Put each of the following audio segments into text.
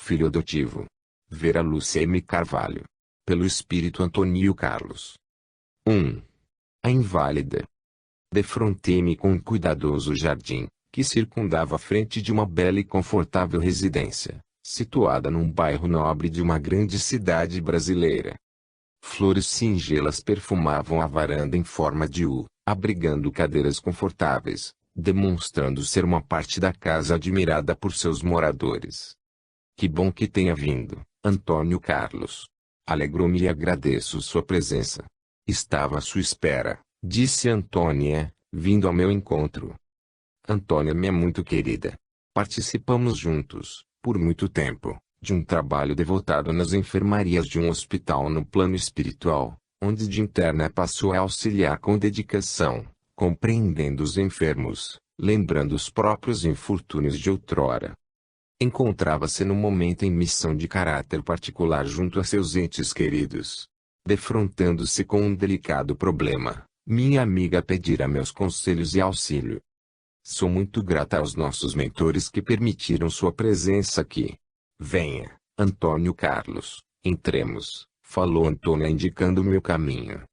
filho adotivo. Vera Lúcia M. Carvalho. Pelo espírito Antônio Carlos. 1. A inválida. Defrontei-me com um cuidadoso jardim, que circundava a frente de uma bela e confortável residência, situada num bairro nobre de uma grande cidade brasileira. Flores singelas perfumavam a varanda em forma de U, abrigando cadeiras confortáveis, demonstrando ser uma parte da casa admirada por seus moradores. Que bom que tenha vindo, Antônio Carlos. Alegrou-me e agradeço sua presença. Estava à sua espera, disse Antônia, vindo ao meu encontro. Antônia me é muito querida. Participamos juntos, por muito tempo, de um trabalho devotado nas enfermarias de um hospital no plano espiritual, onde de interna passou a auxiliar com dedicação, compreendendo os enfermos, lembrando os próprios infortúnios de outrora. Encontrava-se no momento em missão de caráter particular junto a seus entes queridos. Defrontando-se com um delicado problema, minha amiga pedira meus conselhos e auxílio. Sou muito grata aos nossos mentores que permitiram sua presença aqui. Venha, Antônio Carlos, entremos, falou Antônia indicando-me o caminho.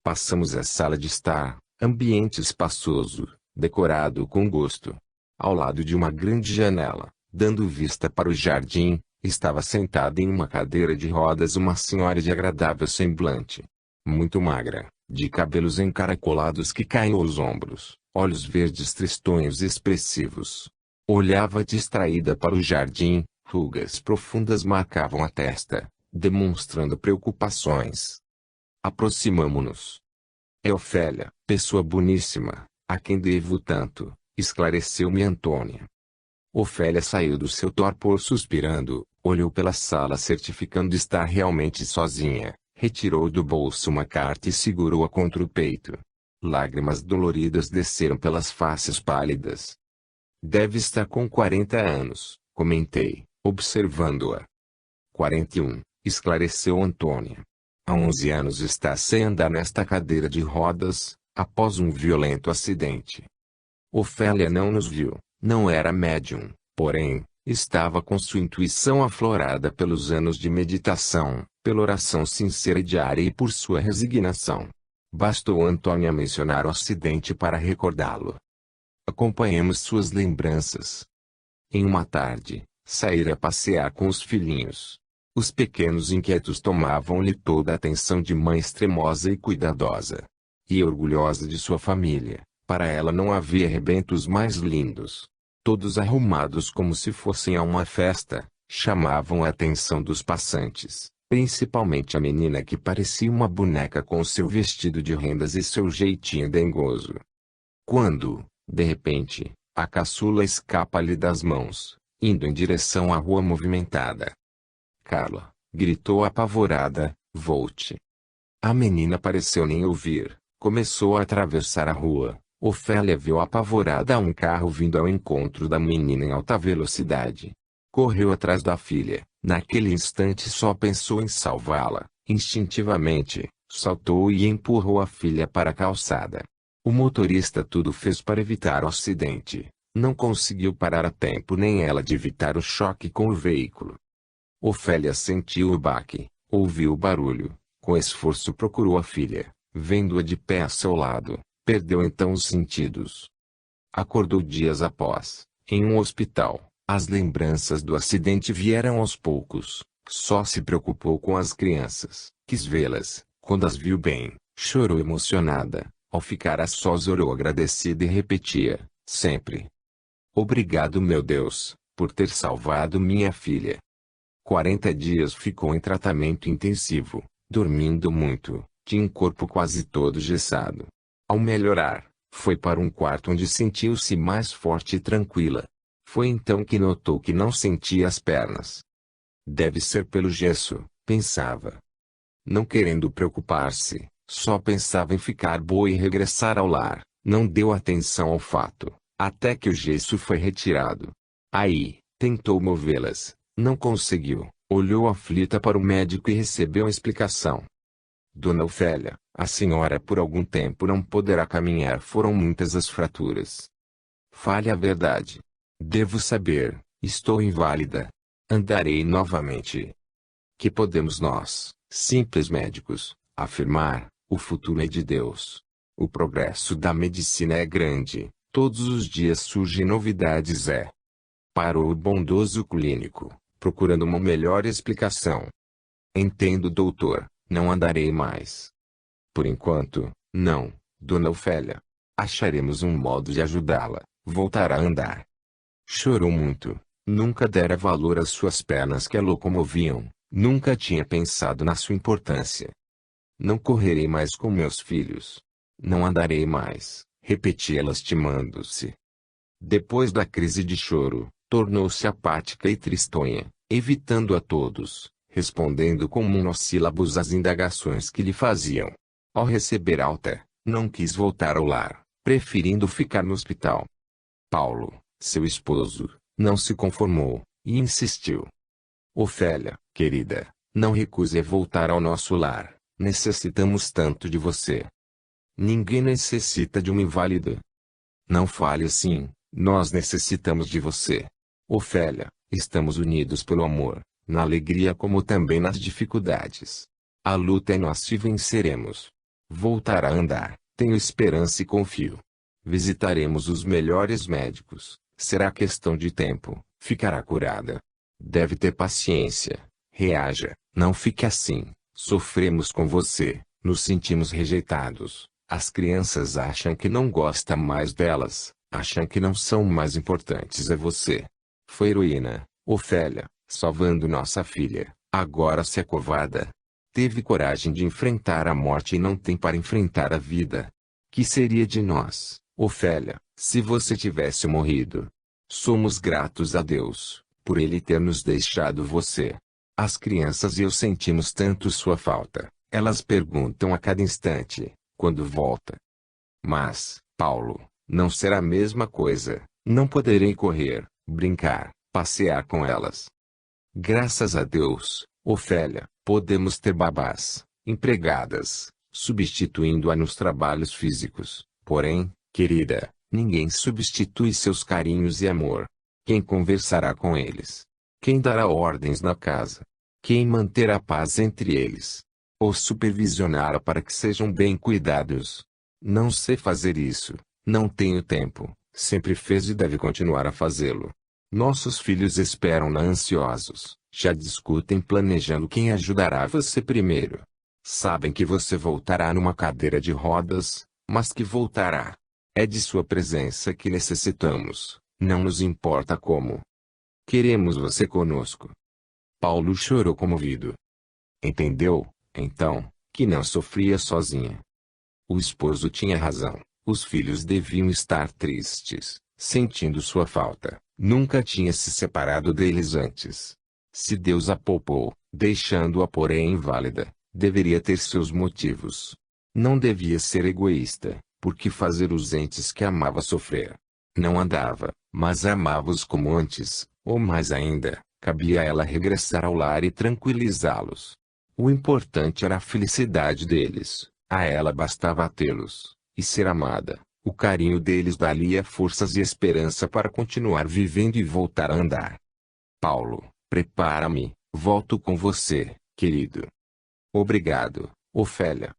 Passamos à sala de estar, ambiente espaçoso, decorado com gosto. Ao lado de uma grande janela, dando vista para o jardim, estava sentada em uma cadeira de rodas uma senhora de agradável semblante. Muito magra, de cabelos encaracolados que caem aos ombros, olhos verdes tristonhos e expressivos. Olhava distraída para o jardim, rugas profundas marcavam a testa, demonstrando preocupações. Aproximamo-nos. É Ofélia, pessoa boníssima, a quem devo tanto, esclareceu-me Antônia. Ofélia saiu do seu torpor suspirando, olhou pela sala certificando estar realmente sozinha, retirou do bolso uma carta e segurou-a contra o peito. Lágrimas doloridas desceram pelas faces pálidas. Deve estar com 40 anos, comentei, observando-a. 41, esclareceu Antônia. Há 11 anos está sem andar nesta cadeira de rodas, após um violento acidente. Ofélia não nos viu, não era médium, porém, estava com sua intuição aflorada pelos anos de meditação, pela oração sincera e diária e por sua resignação. Bastou Antônia mencionar o acidente para recordá-lo. Acompanhemos suas lembranças. Em uma tarde, saíra passear com os filhinhos. Os pequenos inquietos tomavam-lhe toda a atenção de mãe extremosa e cuidadosa. E orgulhosa de sua família, para ela não havia rebentos mais lindos. Todos arrumados como se fossem a uma festa, chamavam a atenção dos passantes, principalmente a menina que parecia uma boneca com seu vestido de rendas e seu jeitinho dengoso. Quando, de repente, a caçula escapa-lhe das mãos, indo em direção à rua movimentada. Carla, gritou apavorada, volte. A menina pareceu nem ouvir, começou a atravessar a rua. Ofélia viu apavorada um carro vindo ao encontro da menina em alta velocidade. Correu atrás da filha, naquele instante só pensou em salvá-la, instintivamente, saltou e empurrou a filha para a calçada. O motorista tudo fez para evitar o acidente, não conseguiu parar a tempo nem ela de evitar o choque com o veículo. Ofélia sentiu o baque, ouviu o barulho, com esforço procurou a filha, vendo-a de pé a seu lado. Perdeu então os sentidos. Acordou dias após, em um hospital. As lembranças do acidente vieram aos poucos. Só se preocupou com as crianças. Quis vê-las. Quando as viu bem, chorou emocionada. Ao ficar a sós orou agradecida e repetia, sempre: Obrigado, meu Deus, por ter salvado minha filha. 40 dias ficou em tratamento intensivo, dormindo muito, tinha um corpo quase todo gessado. Ao melhorar, foi para um quarto onde sentiu-se mais forte e tranquila. Foi então que notou que não sentia as pernas. Deve ser pelo gesso, pensava. Não querendo preocupar-se, só pensava em ficar boa e regressar ao lar. Não deu atenção ao fato, até que o gesso foi retirado. Aí, tentou movê-las, não conseguiu. Olhou aflita para o médico e recebeu a explicação. Dona Ofélia, a senhora por algum tempo não poderá caminhar. Foram muitas as fraturas. Fale a verdade. Devo saber, estou inválida. Andarei novamente. Que podemos nós, simples médicos, afirmar: o futuro é de Deus. O progresso da medicina é grande, todos os dias surgem novidades. Parou o bondoso clínico, procurando uma melhor explicação. Entendo, doutor, não andarei mais. Por enquanto, não, dona Ofélia. Acharemos um modo de ajudá-la, voltar a andar. Chorou muito, nunca dera valor às suas pernas que a locomoviam, nunca tinha pensado na sua importância. Não correrei mais com meus filhos. Não andarei mais, repetia lastimando-se. Depois da crise de choro, tornou-se apática e tristonha, evitando a todos, respondendo com monossílabos às indagações que lhe faziam. Ao receber alta, não quis voltar ao lar, preferindo ficar no hospital. Paulo, seu esposo, não se conformou, e insistiu. Ofélia, querida, não recuse voltar ao nosso lar, necessitamos tanto de você. Ninguém necessita de uma inválida. Não fale assim, nós necessitamos de você. Ofélia, estamos unidos pelo amor, na alegria como também nas dificuldades. A luta é nossa e venceremos. Voltar a andar, tenho esperança e confio. Visitaremos os melhores médicos, será questão de tempo, ficará curada. Deve ter paciência, reaja, não fique assim, sofremos com você, nos sentimos rejeitados. As crianças acham que não gosta mais delas, acham que não são mais importantes a você. Foi heroína, Ofélia, salvando nossa filha, agora se acovarda. Teve coragem de enfrentar a morte e não tem para enfrentar a vida. Que seria de nós, Ofélia, se você tivesse morrido? Somos gratos a Deus, por Ele ter nos deixado você. As crianças e eu sentimos tanto sua falta, elas perguntam a cada instante, quando volta. Mas, Paulo, não será a mesma coisa, não poderei correr, brincar, passear com elas. Graças a Deus, Ofélia, podemos ter babás, empregadas, substituindo-a nos trabalhos físicos, porém, querida, ninguém substitui seus carinhos e amor. Quem conversará com eles? Quem dará ordens na casa? Quem manterá a paz entre eles? Ou supervisionar para que sejam bem cuidados? Não sei fazer isso, não tenho tempo, sempre fez e deve continuar a fazê-lo. Nossos filhos esperam-na ansiosos, já discutem planejando quem ajudará você primeiro. Sabem que você voltará numa cadeira de rodas, mas que voltará. É de sua presença que necessitamos, não nos importa como. Queremos você conosco. Paulo chorou comovido. Entendeu, então, que não sofria sozinha. O esposo tinha razão, os filhos deviam estar tristes, sentindo sua falta, nunca tinha se separado deles antes. Se Deus a poupou, deixando-a porém inválida, deveria ter seus motivos. Não devia ser egoísta, porque fazer os entes que amava sofrer. Não andava, mas amava-os como antes, ou mais ainda, cabia a ela regressar ao lar e tranquilizá-los. O importante era a felicidade deles, a ela bastava tê-los, e ser amada. O carinho deles daria forças e esperança para continuar vivendo e voltar a andar. Paulo, prepara-me, volto com você, querido. Obrigado, Ofélia.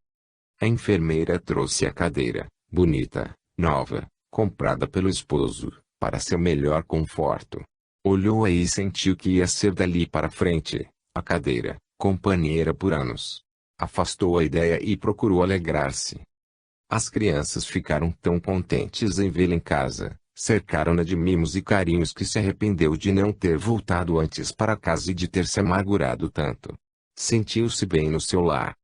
A enfermeira trouxe a cadeira, bonita, nova, comprada pelo esposo, para seu melhor conforto. Olhou aí e sentiu que ia ser dali para frente, a cadeira, companheira por anos. Afastou a ideia e procurou alegrar-se. As crianças ficaram tão contentes em vê-la em casa, cercaram-na de mimos e carinhos que se arrependeu de não ter voltado antes para casa e de ter se amargurado tanto. Sentiu-se bem no seu lar.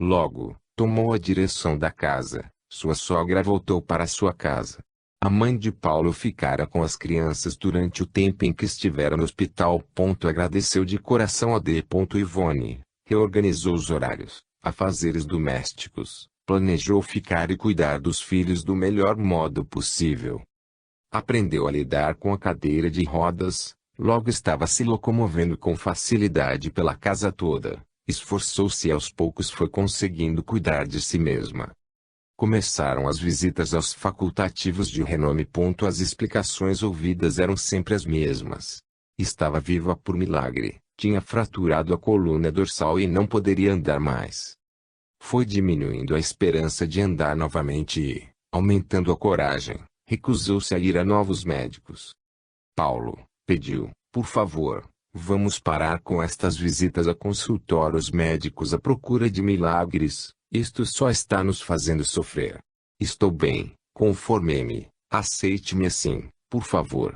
Logo, tomou a direção da casa, sua sogra voltou para sua casa. A mãe de Paulo ficara com as crianças durante o tempo em que estiveram no hospital. Agradeceu de coração a D. Ivone, reorganizou os horários, afazeres domésticos, planejou ficar e cuidar dos filhos do melhor modo possível. Aprendeu a lidar com a cadeira de rodas, logo estava se locomovendo com facilidade pela casa toda, esforçou-se e aos poucos foi conseguindo cuidar de si mesma. Começaram as visitas aos facultativos de renome. As explicações ouvidas eram sempre as mesmas. Estava viva por milagre, tinha fraturado a coluna dorsal e não poderia andar mais. Foi diminuindo a esperança de andar novamente e, aumentando a coragem, recusou-se a ir a novos médicos. Paulo pediu, por favor, vamos parar com estas visitas a consultórios médicos à procura de milagres, isto só está nos fazendo sofrer. Estou bem, conformei-me, aceite-me assim, por favor.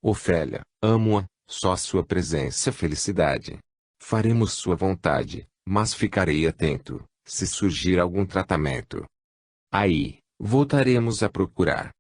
Ofélia, amo-a, só sua presença é felicidade. Faremos sua vontade, mas ficarei atento, se surgir algum tratamento. Aí, voltaremos a procurar.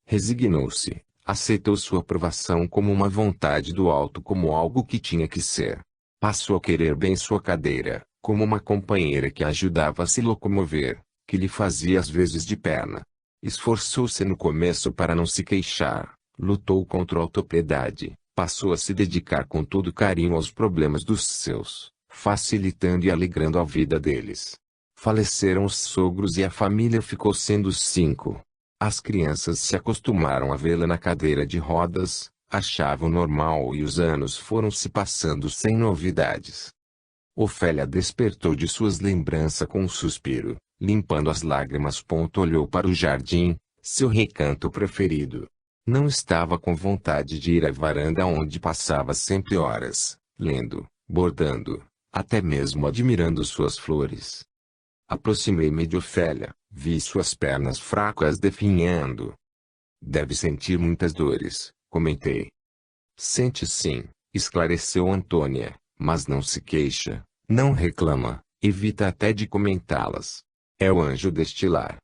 Resignou-se, aceitou sua provação como uma vontade do alto, como algo que tinha que ser. Passou a querer bem sua cadeira, como uma companheira que a ajudava a se locomover, que lhe fazia às vezes de perna. Esforçou-se no começo para não se queixar, lutou contra a autopiedade, passou a se dedicar com todo carinho aos problemas dos seus, facilitando e alegrando a vida deles. Faleceram os sogros e a família ficou sendo 5. As crianças se acostumaram a vê-la na cadeira de rodas, achavam normal e os anos foram se passando sem novidades. Ofélia despertou de suas lembranças com um suspiro, limpando as lágrimas. Olhou para o jardim, seu recanto preferido. Não estava com vontade de ir à varanda onde passava sempre horas, lendo, bordando, até mesmo admirando suas flores. Aproximei-me de Ofélia, vi suas pernas fracas definhando. Deve sentir muitas dores, comentei. Sente sim, esclareceu Antônia, mas não se queixa, não reclama, evita até de comentá-las. É o anjo deste lar.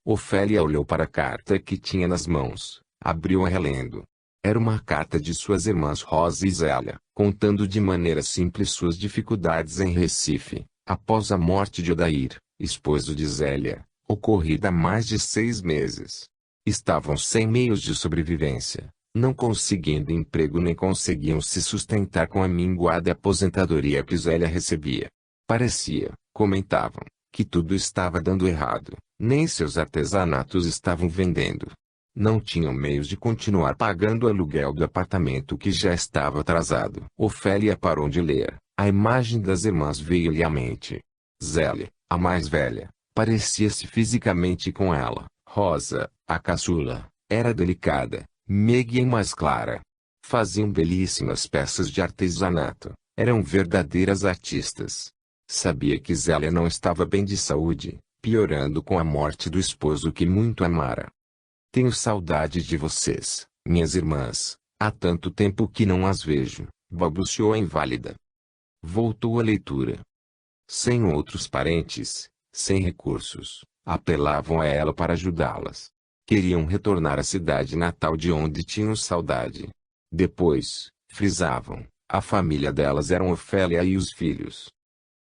Ofélia olhou para a carta que tinha nas mãos, abriu-a relendo. Era uma carta de suas irmãs Rosa e Zélia, contando de maneira simples suas dificuldades em Recife, após a morte de Odair, esposo de Zélia, ocorrida há mais de 6 meses. Estavam sem meios de sobrevivência, não conseguindo emprego nem conseguiam se sustentar com a minguada aposentadoria que Zélia recebia. Parecia, comentavam, que tudo estava dando errado, nem seus artesanatos estavam vendendo. Não tinham meios de continuar pagando o aluguel do apartamento que já estava atrasado. Ofélia parou de ler, a imagem das irmãs veio-lhe à mente. Zélia, a mais velha, parecia-se fisicamente com ela. Rosa, a caçula, era delicada, meiga e mais clara. Faziam belíssimas peças de artesanato, eram verdadeiras artistas. Sabia que Zélia não estava bem de saúde, piorando com a morte do esposo que muito amara. Tenho saudade de vocês, minhas irmãs, há tanto tempo que não as vejo, balbuciou a inválida. Voltou à leitura. Sem outros parentes, sem recursos, apelavam a ela para ajudá-las. Queriam retornar à cidade natal de onde tinham saudade. Depois, frisavam, a família delas eram Ofélia e os filhos.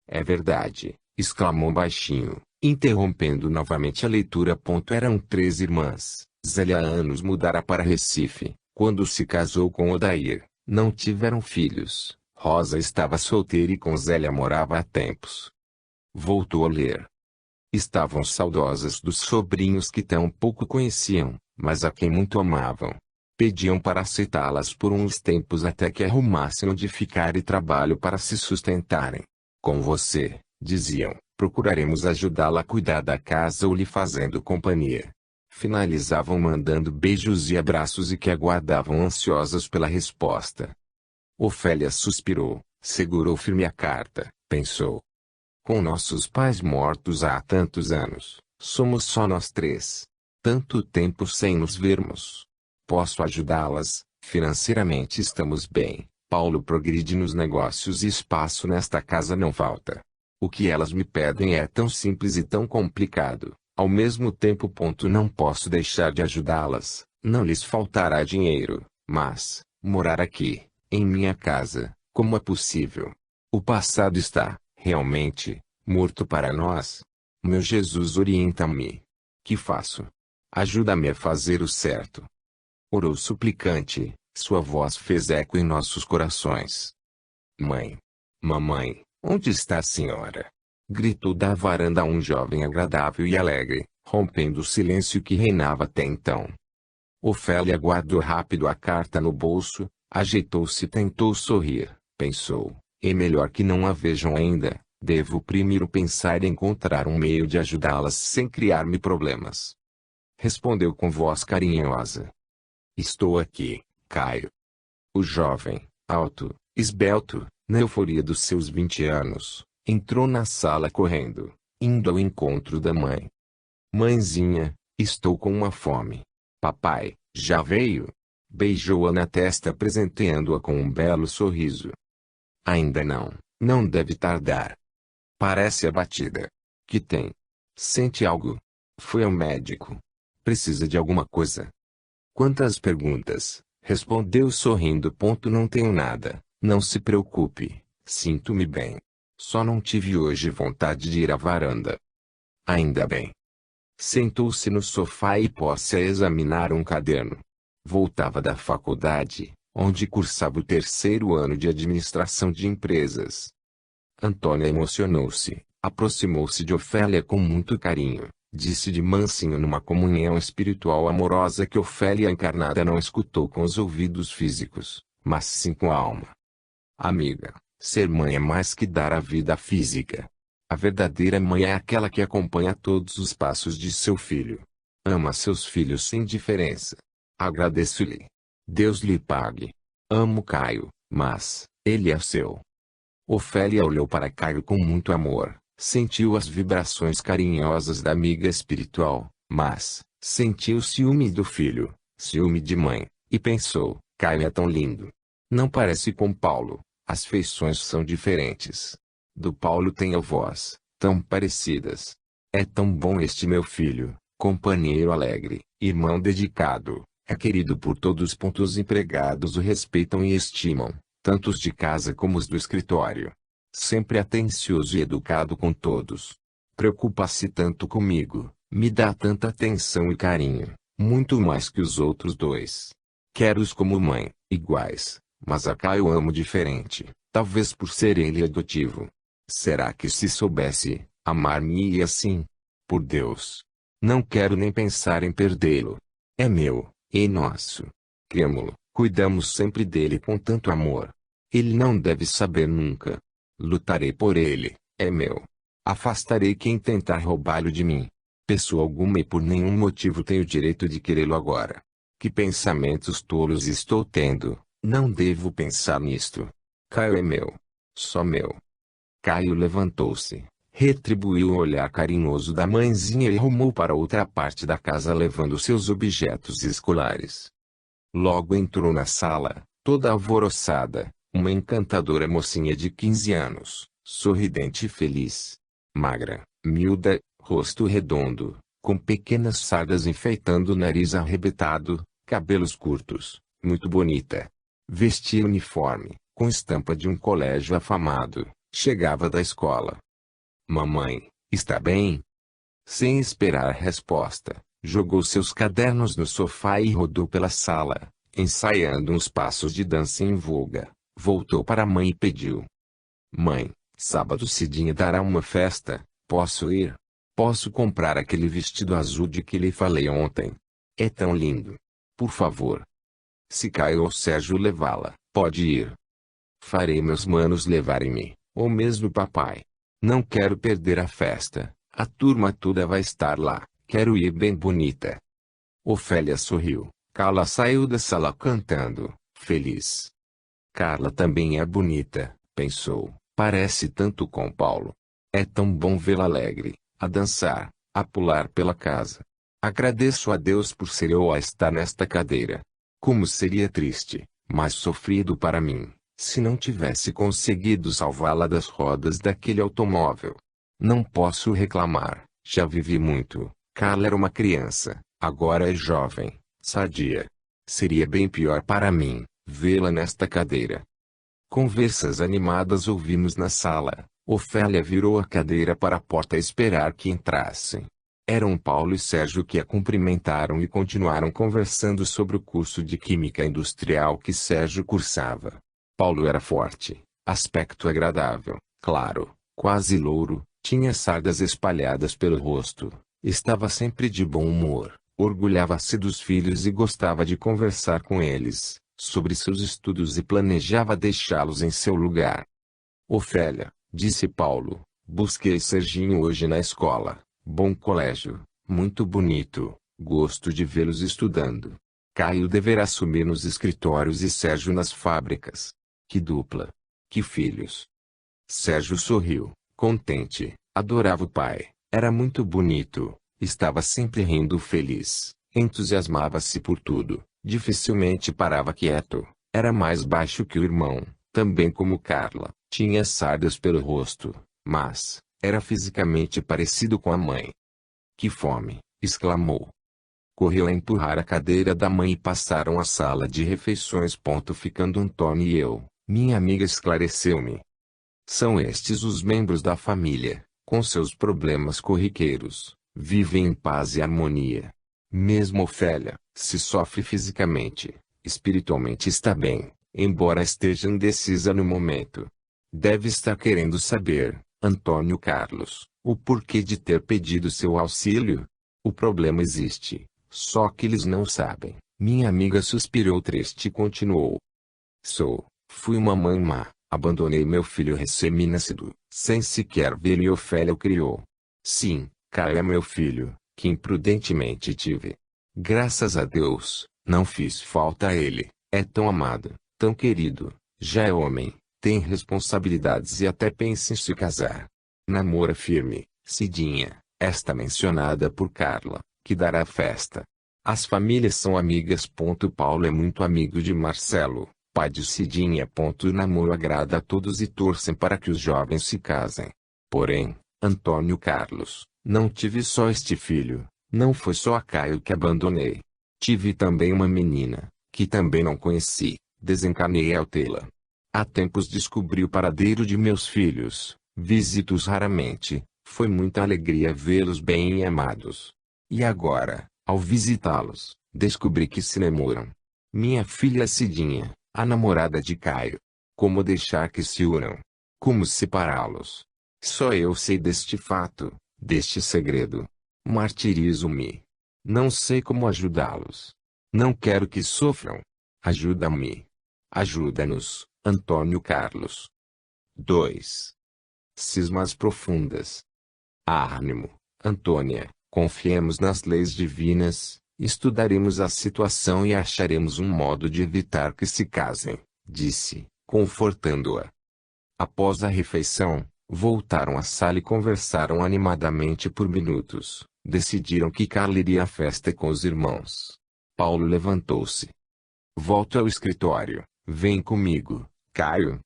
É verdade, exclamou baixinho, interrompendo novamente a leitura. Eram 3 irmãs. Zélia há anos mudara para Recife, quando se casou com Odair, não tiveram filhos. Rosa estava solteira e com Zélia morava há tempos. Voltou a ler. Estavam saudosas dos sobrinhos que tão pouco conheciam, mas a quem muito amavam. Pediam para aceitá-las por uns tempos até que arrumassem onde ficar e trabalho para se sustentarem. Com você, diziam, procuraremos ajudá-la a cuidar da casa ou lhe fazendo companhia. Finalizavam mandando beijos e abraços e que aguardavam ansiosas pela resposta. Ofélia suspirou, segurou firme a carta, pensou. Com nossos pais mortos há tantos anos, somos só nós 3. Tanto tempo sem nos vermos. Posso ajudá-las, financeiramente estamos bem. Paulo progride nos negócios e espaço nesta casa não falta. O que elas me pedem é tão simples e tão complicado. Ao mesmo tempo. Não posso deixar de ajudá-las, não lhes faltará dinheiro, mas, morar aqui, em minha casa, como é possível? O passado está, realmente, morto para nós. Meu Jesus, orienta-me. Que faço? Ajuda-me a fazer o certo. Orou suplicante, sua voz fez eco em nossos corações. Mãe! Mamãe, onde está a senhora? Gritou da varanda um jovem agradável e alegre, rompendo o silêncio que reinava até então. Ofélia guardou rápido a carta no bolso, Ajeitou-se e tentou sorrir, pensou, é melhor que não a vejam ainda, devo primeiro pensar em encontrar um meio de ajudá-las sem criar-me problemas. Respondeu com voz carinhosa. Estou aqui, Caio. O jovem, alto, esbelto, na euforia dos seus 20 anos, entrou na sala correndo, indo ao encontro da mãe. Mãezinha, estou com uma fome. Papai, já veio? Beijou-a na testa presenteando-a com um belo sorriso. Ainda não, não deve tardar. Parece abatida. Que tem? Sente algo? Foi ao médico. Precisa de alguma coisa? Quantas perguntas? Respondeu sorrindo. Não tenho nada, não se preocupe, sinto-me bem. Só não tive hoje vontade de ir à varanda. Ainda bem. Sentou-se no sofá e pôs-se a examinar um caderno. Voltava da faculdade, onde cursava o 3º ano de administração de empresas. Antônia emocionou-se, aproximou-se de Ofélia com muito carinho, disse de mansinho numa comunhão espiritual amorosa que Ofélia encarnada não escutou com os ouvidos físicos, mas sim com a alma. Amiga, ser mãe é mais que dar a vida física. A verdadeira mãe é aquela que acompanha todos os passos de seu filho. Ama seus filhos sem diferença. Agradeço-lhe. Deus lhe pague. Amo Caio, mas ele é seu. Ofélia olhou para Caio com muito amor, sentiu as vibrações carinhosas da amiga espiritual, mas sentiu ciúme do filho, ciúme de mãe, e pensou, Caio é tão lindo. Não parece com Paulo, as feições são diferentes. Do Paulo tem a voz, tão parecidas. É tão bom este meu filho, companheiro alegre, irmão dedicado, é querido por todos. Os empregados o respeitam e estimam, tanto os de casa como os do escritório. Sempre atencioso e educado com todos. Preocupa-se tanto comigo, me dá tanta atenção e carinho, muito mais que os outros dois. Quero-os como mãe, iguais, mas a Caio amo diferente, talvez por ser ele adotivo. Será que se soubesse, amar-me-ia assim? Por Deus! Não quero nem pensar em perdê-lo. É meu, é nosso. Criamo-lo, cuidamos sempre dele com tanto amor. Ele não deve saber nunca. Lutarei por ele, é meu. Afastarei quem tentar roubá-lo de mim. Pessoa alguma e por nenhum motivo tenho direito de querê-lo agora. Que pensamentos tolos estou tendo, não devo pensar nisto. Caio é meu. Só meu. Caio levantou-se, retribuiu o olhar carinhoso da mãezinha e rumou para outra parte da casa levando seus objetos escolares. Logo entrou na sala, toda alvoroçada, uma encantadora mocinha de 15 anos, sorridente e feliz. Magra, miúda, rosto redondo, com pequenas sardas enfeitando o nariz arrebentado, cabelos curtos, muito bonita. Vestia uniforme, com estampa de um colégio afamado. Chegava da escola. Mamãe, está bem? Sem esperar a resposta, jogou seus cadernos no sofá e rodou pela sala, ensaiando uns passos de dança em voga. Voltou para a mãe e pediu. Mãe, sábado Cidinha dará uma festa, posso ir? Posso comprar aquele vestido azul de que lhe falei ontem? É tão lindo. Por favor. Se Caio ou Sérgio levá-la, pode ir. Farei meus manos levarem-me. Ou mesmo papai. Não quero perder a festa, a turma toda vai estar lá, quero ir bem bonita. Ofélia sorriu, Carla saiu da sala cantando, feliz. Carla também é bonita, pensou, parece tanto com Paulo. É tão bom vê-la alegre, a dançar, a pular pela casa. Agradeço a Deus por ser eu a estar nesta cadeira. Como seria triste, mas sofrido para mim, se não tivesse conseguido salvá-la das rodas daquele automóvel. Não posso reclamar, já vivi muito. Carla era uma criança, agora é jovem, sadia. Seria bem pior para mim, vê-la nesta cadeira. Conversas animadas ouvimos na sala. Ofélia virou a cadeira para a porta esperar que entrassem. Eram Paulo e Sérgio que a cumprimentaram e continuaram conversando sobre o curso de Química Industrial que Sérgio cursava. Paulo era forte, aspecto agradável, claro, quase louro, tinha sardas espalhadas pelo rosto, estava sempre de bom humor, orgulhava-se dos filhos e gostava de conversar com eles, sobre seus estudos e planejava deixá-los em seu lugar. Ofélia, disse Paulo, busquei Serginho hoje na escola. Bom colégio, muito bonito, gosto de vê-los estudando. Caio deverá assumir nos escritórios e Sérgio nas fábricas. Que dupla! Que filhos! Sérgio sorriu, contente, adorava o pai, era muito bonito, estava sempre rindo feliz, entusiasmava-se por tudo, dificilmente parava quieto, era mais baixo que o irmão, também como Carla, tinha sardas pelo rosto, mas era fisicamente parecido com a mãe. Que fome! Exclamou. Correu a empurrar a cadeira da mãe e passaram à sala de refeições. Ficando Antônio e eu, minha amiga esclareceu-me. São estes os membros da família, com seus problemas corriqueiros, vivem em paz e harmonia. Mesmo Ofélia, se sofre fisicamente, espiritualmente está bem, embora esteja indecisa no momento. Deve estar querendo saber, Antônio Carlos, o porquê de ter pedido seu auxílio. O problema existe, só que eles não sabem. Minha amiga suspirou triste e continuou. Fui uma mãe má, abandonei meu filho recém-nascido, sem sequer ver e Ofélia o criou. Sim, Caio é meu filho, que imprudentemente tive. Graças a Deus, não fiz falta a ele, é tão amado, tão querido, já é homem, tem responsabilidades e até pensa em se casar. Namora firme, Cidinha, esta mencionada por Carla, que dará festa. As famílias são amigas. Paulo é muito amigo de Marcelo, pai de Cidinha. O namoro agrada a todos e torcem para que os jovens se casem. Porém, Antônio Carlos, não tive só este filho, não foi só a Caio que abandonei. Tive também uma menina, que também não conheci, desencanei ao tê-la. Há tempos descobri o paradeiro de meus filhos, visito-os raramente, foi muita alegria vê-los bem e amados. E agora, ao visitá-los, descobri que se namoram. Minha filha Cidinha, a namorada de Caio. Como deixar que se unam? Como separá-los? Só eu sei deste fato, deste segredo. Martirizo-me. Não sei como ajudá-los. Não quero que sofram. Ajuda-me. Ajuda-nos, Antônio Carlos. 2. Cismas profundas. Ânimo, Antônia, confiemos nas leis divinas, estudaremos a situação e acharemos um modo de evitar que se casem, disse, confortando-a. Após a refeição, voltaram à sala e conversaram animadamente por minutos. Decidiram que Carla iria à festa com os irmãos. Paulo levantou-se. Volto ao escritório, vem comigo, Caio.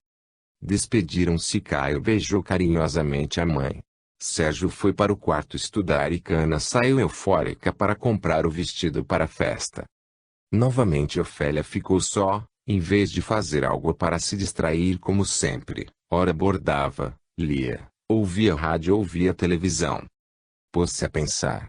Despediram-se. Caio beijou carinhosamente a mãe. Sérgio foi para o quarto estudar e Cana saiu eufórica para comprar o vestido para a festa. Novamente Ofélia ficou só, em vez de fazer algo para se distrair como sempre, ora bordava, lia, ouvia rádio ou ouvia televisão. Pôs-se a pensar.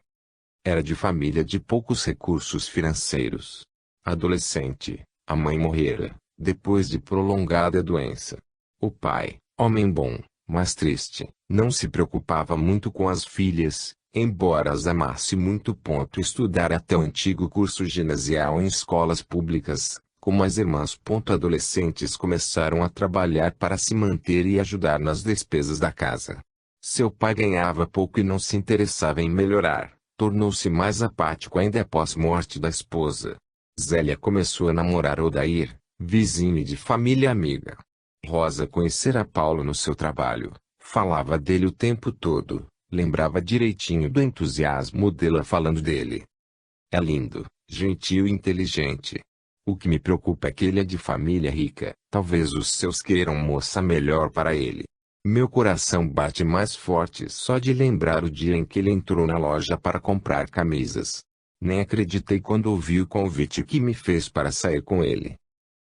Era de família de poucos recursos financeiros. Adolescente, a mãe morrera, depois de prolongada doença. O pai, homem bom, mas triste, não se preocupava muito com as filhas, embora as amasse muito. Estudar até o antigo curso ginasial em escolas públicas, como as irmãs. Adolescentes começaram a trabalhar para se manter e ajudar nas despesas da casa. Seu pai ganhava pouco e não se interessava em melhorar, tornou-se mais apático ainda após a morte da esposa. Zélia começou a namorar Odair, vizinho de família amiga. Rosa conhecera Paulo no seu trabalho, falava dele o tempo todo, lembrava direitinho do entusiasmo dela falando dele. É lindo, gentil e inteligente. O que me preocupa é que ele é de família rica, talvez os seus queiram moça melhor para ele. Meu coração bate mais forte só de lembrar o dia em que ele entrou na loja para comprar camisas. Nem acreditei quando ouvi o convite que me fez para sair com ele.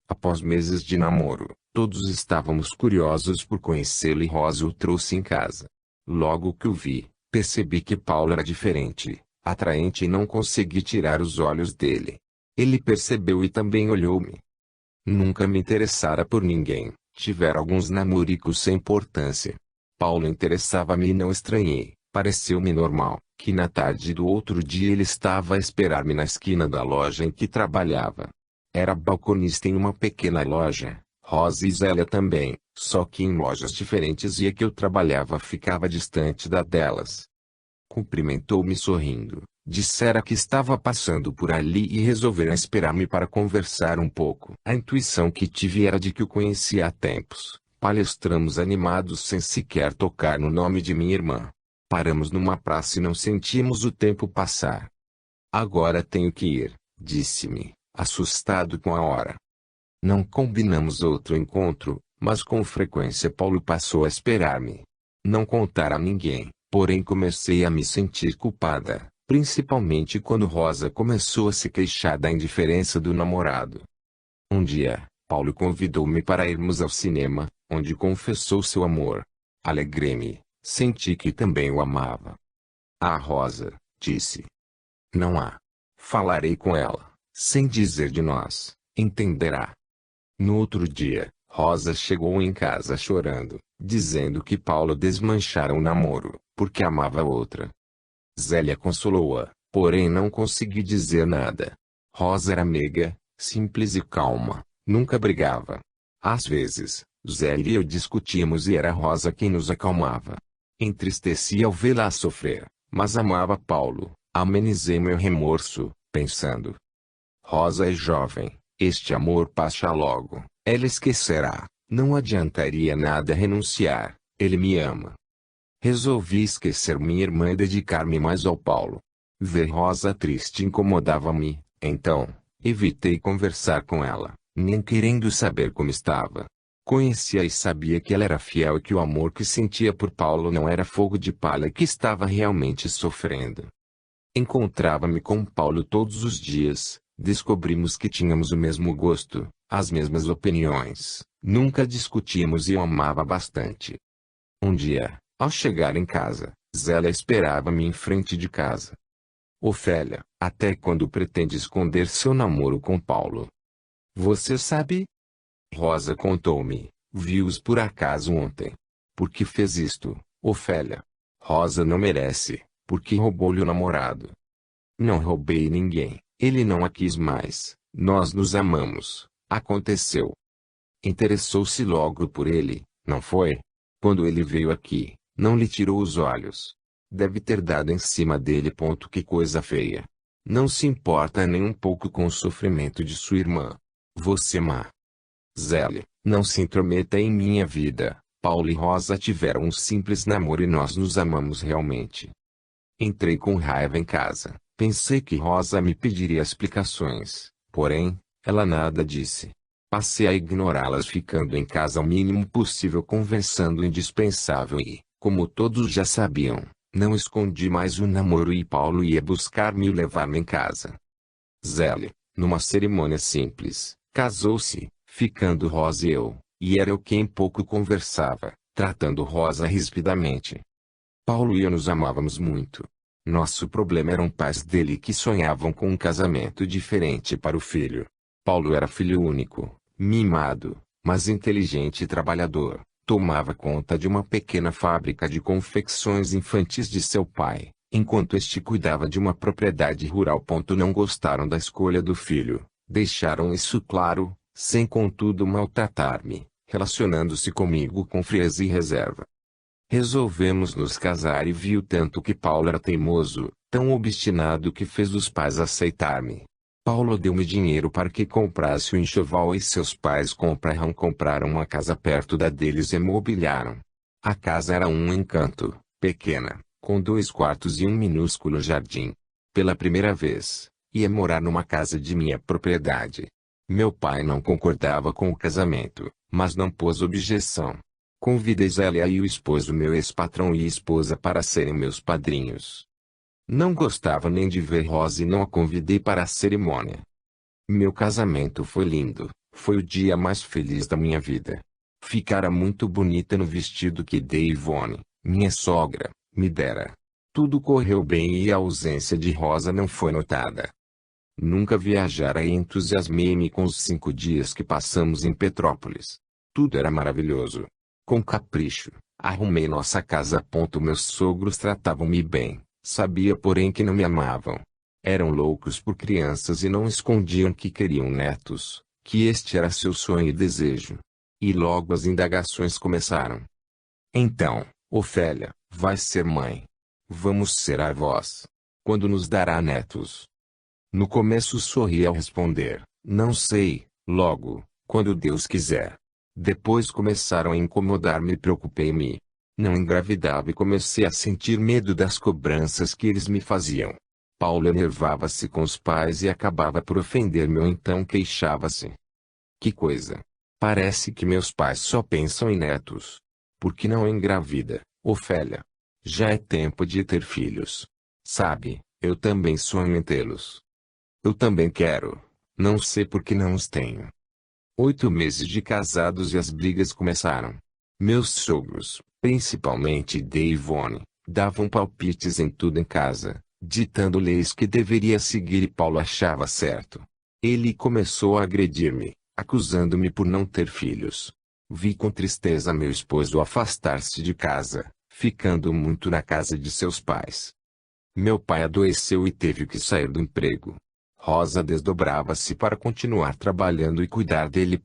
Após meses de namoro, todos estávamos curiosos por conhecê-lo e Rosa o trouxe em casa. Logo que o vi, percebi que Paulo era diferente, atraente e não consegui tirar os olhos dele. Ele percebeu e também olhou-me. Nunca me interessara por ninguém, tivera alguns namoricos sem importância. Paulo interessava-me e não estranhei, pareceu-me normal, que na tarde do outro dia ele estava a esperar-me na esquina da loja em que trabalhava. Era balconista em uma pequena loja. Rosa e Zélia também, só que em lojas diferentes e a que eu trabalhava ficava distante da delas. Cumprimentou-me sorrindo, dissera que estava passando por ali e resolvera esperar-me para conversar um pouco. A intuição que tive era de que o conhecia há tempos. Palestramos animados sem sequer tocar no nome de minha irmã. Paramos numa praça e não sentimos o tempo passar. Agora tenho que ir, disse-me, assustado com a hora. Não combinamos outro encontro, mas com frequência Paulo passou a esperar-me. Não contar a ninguém, porém comecei a me sentir culpada, principalmente quando Rosa começou a se queixar da indiferença do namorado. Um dia, Paulo convidou-me para irmos ao cinema, onde confessou seu amor. Alegrei-me, senti que também o amava. Ah, Rosa, disse. Não há. Falarei com ela, sem dizer de nós, entenderá. No outro dia, Rosa chegou em casa chorando, dizendo que Paulo desmanchara o namoro, porque amava outra. Zélia consolou-a, porém não consegui dizer nada. Rosa era meiga, simples e calma, nunca brigava. Às vezes, Zélia e eu discutíamos e era Rosa quem nos acalmava. Entristecia ao vê-la sofrer, mas amava Paulo. Amenizei meu remorso, pensando. Rosa é jovem, este amor passa logo, ela esquecerá, não adiantaria nada renunciar, ele me ama. Resolvi esquecer minha irmã e dedicar-me mais ao Paulo. Ver Rosa triste incomodava-me, então, evitei conversar com ela, nem querendo saber como estava. Conhecia e sabia que ela era fiel e que o amor que sentia por Paulo não era fogo de palha que estava realmente sofrendo. Encontrava-me com Paulo todos os dias, descobrimos que tínhamos o mesmo gosto, as mesmas opiniões, nunca discutíamos e eu amava bastante. Um dia, ao chegar em casa, Zélia esperava-me em frente de casa. Ofélia, até quando pretende esconder seu namoro com Paulo? Você sabe? Rosa contou-me, viu-os por acaso ontem. Por que fez isto, Ofélia? Rosa não merece. Porque roubou-lhe o namorado. Não roubei ninguém, ele não a quis mais, nós nos amamos, aconteceu. Interessou-se logo por ele, não foi? Quando ele veio aqui, não lhe tirou os olhos. Deve ter dado em cima dele. Que coisa feia. Não se importa nem um pouco com o sofrimento de sua irmã. Você má. Zélia, não se intrometa em minha vida. Paulo e Rosa tiveram um simples namoro e nós nos amamos realmente. Entrei com raiva em casa, pensei que Rosa me pediria explicações, porém, ela nada disse. Passei a ignorá-las ficando em casa o mínimo possível conversando o indispensável e, como todos já sabiam, não escondi mais o namoro e Paulo ia buscar-me e levar-me em casa. Zélia, numa cerimônia simples, casou-se, ficando Rosa e eu, e era eu quem pouco conversava, tratando Rosa rispidamente. Paulo e eu nos amávamos muito. Nosso problema eram pais dele que sonhavam com um casamento diferente para o filho. Paulo era filho único, mimado, mas inteligente e trabalhador. Tomava conta de uma pequena fábrica de confecções infantis de seu pai, enquanto este cuidava de uma propriedade rural. Não gostaram da escolha do filho, deixaram isso claro, sem contudo maltratar-me, relacionando-se comigo com frieza e reserva. Resolvemos nos casar e viu tanto que Paulo era teimoso, tão obstinado que fez os pais aceitar-me. Paulo deu-me dinheiro para que comprasse o enxoval e seus pais compraram uma casa perto da deles e mobiliaram. A casa era um encanto, pequena, com 2 quartos e um minúsculo jardim. Pela primeira vez, ia morar numa casa de minha propriedade. Meu pai não concordava com o casamento, mas não pôs objeção. Convidei Zélia e o esposo meu ex-patrão e esposa para serem meus padrinhos. Não gostava nem de ver Rosa e não a convidei para a cerimônia. Meu casamento foi lindo, foi o dia mais feliz da minha vida. Ficara muito bonita no vestido que dei Ivone, minha sogra, me dera. Tudo correu bem e a ausência de Rosa não foi notada. Nunca viajara e entusiasmei-me com os 5 dias que passamos em Petrópolis. Tudo era maravilhoso. Com capricho, arrumei nossa casa. Meus sogros tratavam-me bem, sabia porém que não me amavam. Eram loucos por crianças e não escondiam que queriam netos, que este era seu sonho e desejo. E logo as indagações começaram. Então, Ofélia, vai ser mãe. Vamos ser avós. Quando nos dará netos? No começo sorri ao responder, não sei, logo, quando Deus quiser. Depois começaram a incomodar-me e preocupei-me. Não engravidava e comecei a sentir medo das cobranças que eles me faziam. Paulo enervava-se com os pais e acabava por ofender-me ou então queixava-se. Que coisa! Parece que meus pais só pensam em netos. Por que não engravida, Ofélia? Já é tempo de ter filhos. Sabe, eu também sonho em tê-los. Eu também quero. Não sei por que não os tenho. 8 meses de casados e as brigas começaram. Meus sogros, principalmente Deivone, davam palpites em tudo em casa, ditando leis que deveria seguir e Paulo achava certo. Ele começou a agredir-me, acusando-me por não ter filhos. Vi com tristeza meu esposo afastar-se de casa, ficando muito na casa de seus pais. Meu pai adoeceu e teve que sair do emprego. Rosa desdobrava-se para continuar trabalhando e cuidar dele.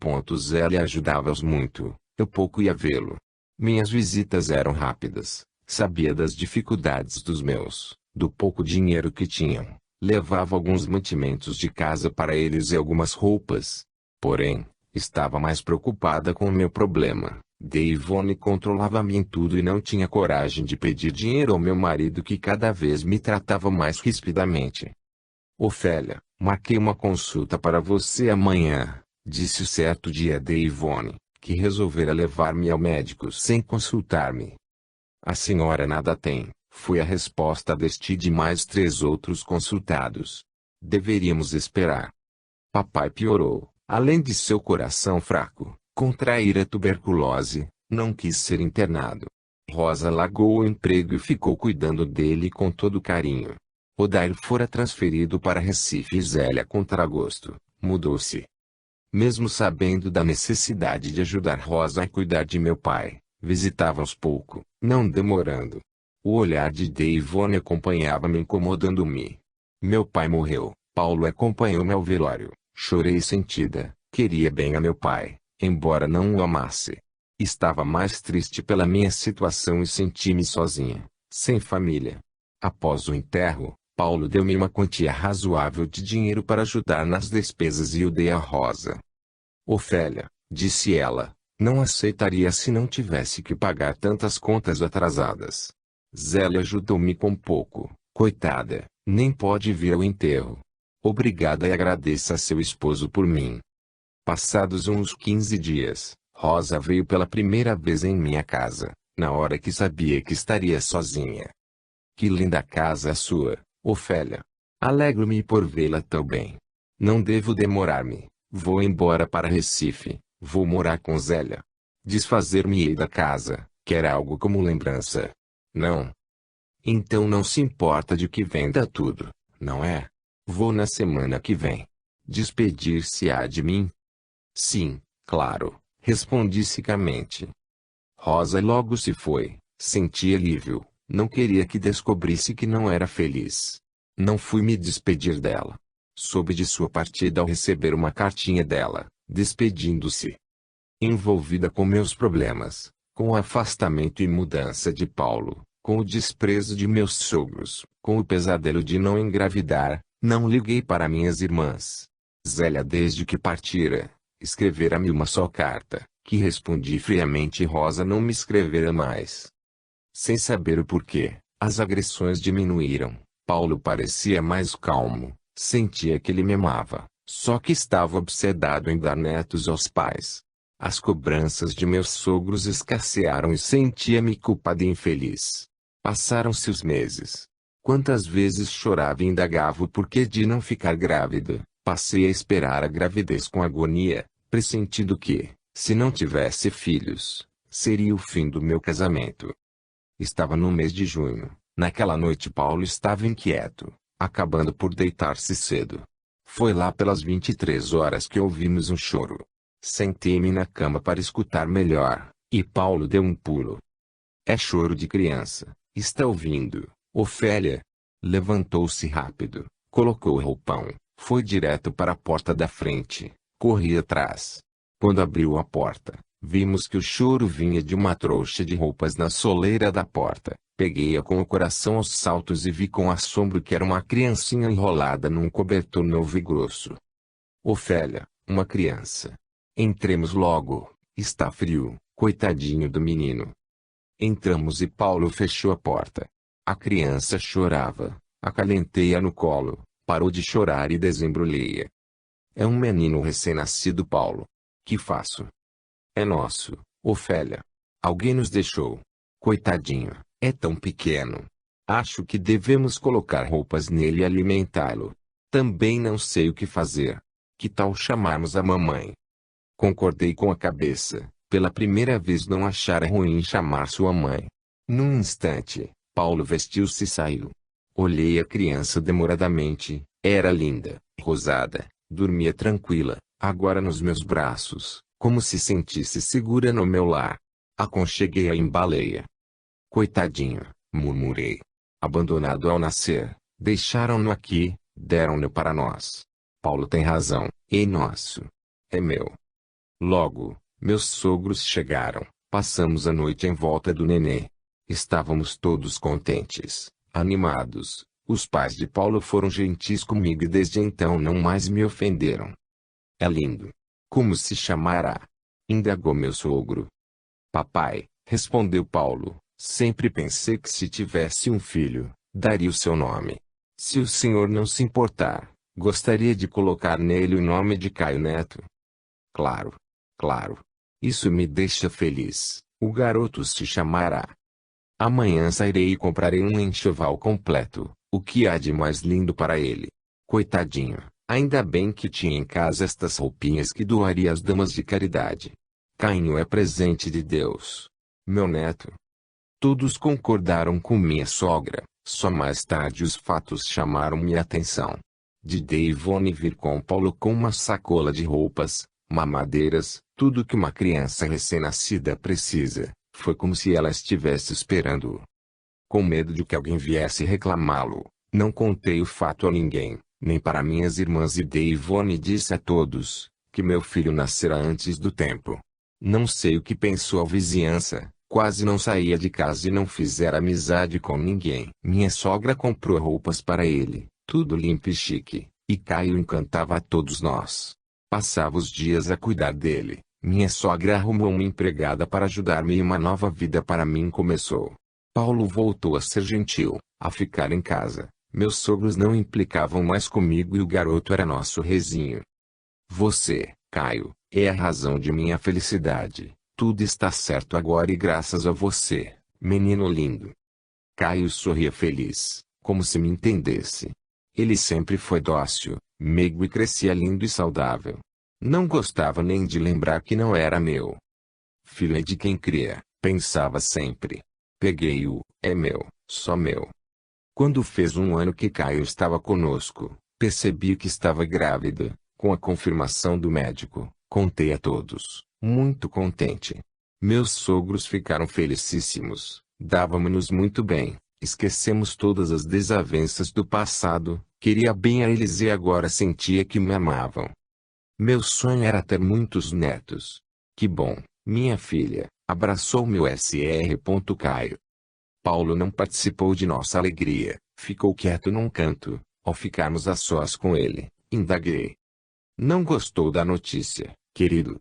Ela ajudava-os muito, eu pouco ia vê-lo. Minhas visitas eram rápidas, sabia das dificuldades dos meus, do pouco dinheiro que tinham, levava alguns mantimentos de casa para eles e algumas roupas. Porém, estava mais preocupada com o meu problema. Deivone controlava-me em tudo e não tinha coragem de pedir dinheiro ao meu marido que cada vez me tratava mais rispidamente. Ofélia, marquei uma consulta para você amanhã, disse certo dia Deivone, que resolvera levar-me ao médico sem consultar-me. A senhora nada tem, foi a resposta deste e de mais 3 outros consultados. Deveríamos esperar. Papai piorou, além de seu coração fraco, contrair a tuberculose, não quis ser internado. Rosa largou o emprego e ficou cuidando dele com todo carinho. Odair fora transferido para Recife e Zélia contra gosto, mudou-se. Mesmo sabendo da necessidade de ajudar Rosa a cuidar de meu pai, visitava-os pouco, não demorando. O olhar de Deivone acompanhava-me incomodando-me. Meu pai morreu, Paulo acompanhou-me ao velório, chorei sentida, queria bem a meu pai, embora não o amasse. Estava mais triste pela minha situação e senti-me sozinha, sem família. Após o enterro, Paulo deu-me uma quantia razoável de dinheiro para ajudar nas despesas e o dei a Rosa. Ofélia, disse ela, não aceitaria se não tivesse que pagar tantas contas atrasadas. Zélia ajudou-me com pouco, coitada, nem pode vir ao enterro. Obrigada e agradeça a seu esposo por mim. Passados uns 15 dias, Rosa veio pela primeira vez em minha casa, na hora que sabia que estaria sozinha. Que linda casa a sua, Ofélia. Alegro-me por vê-la tão bem. Não devo demorar-me, vou embora para Recife, vou morar com Zélia. Desfazer-me-ei da casa, quer algo como lembrança. Não. Então não se importa de que venda tudo, não é? Vou na semana que vem. Despedir-se-á de mim? Sim, claro, respondi secamente. Rosa logo se foi, senti alívio. Não queria que descobrisse que não era feliz. Não fui me despedir dela. Soube de sua partida ao receber uma cartinha dela, despedindo-se. Envolvida com meus problemas, com o afastamento e mudança de Paulo, com o desprezo de meus sogros, com o pesadelo de não engravidar, não liguei para minhas irmãs. Zélia desde que partira, escrevera-me uma só carta, que respondi friamente e Rosa não me escrevera mais. Sem saber o porquê, as agressões diminuíram. Paulo parecia mais calmo, sentia que ele me amava, só que estava obsedado em dar netos aos pais. As cobranças de meus sogros escassearam e sentia-me culpada e infeliz. Passaram-se os meses. Quantas vezes chorava e indagava o porquê de não ficar grávida. Passei a esperar a gravidez com agonia, pressentindo que, se não tivesse filhos, seria o fim do meu casamento. Estava no mês de junho. Naquela noite Paulo estava inquieto, acabando por deitar-se cedo. Foi lá pelas 23 horas que ouvimos um choro. Sentei-me na cama para escutar melhor, e Paulo deu um pulo. É choro de criança, está ouvindo, Ofélia? Levantou-se rápido, Colocou o roupão, foi direto para a porta da frente, corri atrás. Quando abriu a porta, vimos que o choro vinha de uma trouxa de roupas na soleira da porta. Peguei-a com o coração aos saltos e vi com assombro que era uma criancinha enrolada num cobertor novo e grosso. Ofélia, uma criança. Entremos logo, está frio, coitadinho do menino. Entramos e Paulo fechou a porta. A criança chorava, acalentei-a no colo, parou de chorar e desembrulhei-a. É um menino recém-nascido, Paulo. Que faço? É nosso, Ofélia. Alguém nos deixou. Coitadinho, é tão pequeno. Acho que devemos colocar roupas nele e alimentá-lo. Também não sei o que fazer. Que tal chamarmos a mamãe? Concordei com a cabeça. Pela primeira vez não achara ruim chamar sua mãe. Num instante, Paulo vestiu-se e saiu. Olhei a criança demoradamente. Era linda, rosada, dormia tranquila, agora nos meus braços, como se sentisse segura no meu lar. Aconcheguei-a e embalei-a. Coitadinho, murmurei. Abandonado ao nascer, deixaram-no aqui, deram-no para nós. Paulo tem razão, é nosso. É meu. Logo, meus sogros chegaram, passamos a noite em volta do nenê. Estávamos todos contentes, animados. Os pais de Paulo foram gentis comigo e desde então não mais me ofenderam. É lindo. Como se chamará? Indagou meu sogro. Papai, respondeu Paulo, sempre pensei que se tivesse um filho, daria o seu nome. Se o senhor não se importar, gostaria de colocar nele o nome de Caio Neto. Claro. Claro. Isso me deixa feliz. O garoto se chamará. Amanhã sairei e comprarei um enxoval completo. O que há de mais lindo para ele? Coitadinho, ainda bem que tinha em casa estas roupinhas que doaria às damas de caridade. Cainho é presente de Deus. Meu neto. Todos concordaram com minha sogra, só mais tarde os fatos chamaram minha atenção. Dide e Ivone vir com Paulo com uma sacola de roupas, mamadeiras, tudo que uma criança recém-nascida precisa. Foi como se ela estivesse esperando-o. Com medo de que alguém viesse reclamá-lo, não contei o fato a ninguém, nem para minhas irmãs, e Ivone disse a todos, que meu filho nascerá antes do tempo. Não sei o que pensou a vizinhança, quase não saía de casa e não fizera amizade com ninguém. Minha sogra comprou roupas para ele, tudo limpo e chique, e Caio encantava a todos nós. Passava os dias a cuidar dele. Minha sogra arrumou uma empregada para ajudar-me e uma nova vida para mim começou. Paulo voltou a ser gentil, a ficar em casa. Meus sogros não implicavam mais comigo e o garoto era nosso rezinho. Você, Caio, é a razão de minha felicidade. Tudo está certo agora e graças a você, menino lindo. Caio sorria feliz, como se me entendesse. Ele sempre foi dócil, meigo e crescia lindo e saudável. Não gostava nem de lembrar que não era meu. Filho é de quem cria, pensava sempre. Peguei-o, é meu, só meu. Quando fez um ano que Caio estava conosco, percebi que estava grávida. Com a confirmação do médico, contei a todos, muito contente. Meus sogros ficaram felicíssimos, dávamos-nos muito bem, esquecemos todas as desavenças do passado, queria bem a eles e agora sentia que me amavam. Meu sonho era ter muitos netos. Que bom, minha filha, abraçou meu Sr. Caio. Paulo não participou de nossa alegria, ficou quieto num canto. Ao ficarmos a sós com ele, indaguei. Não gostou da notícia, querido?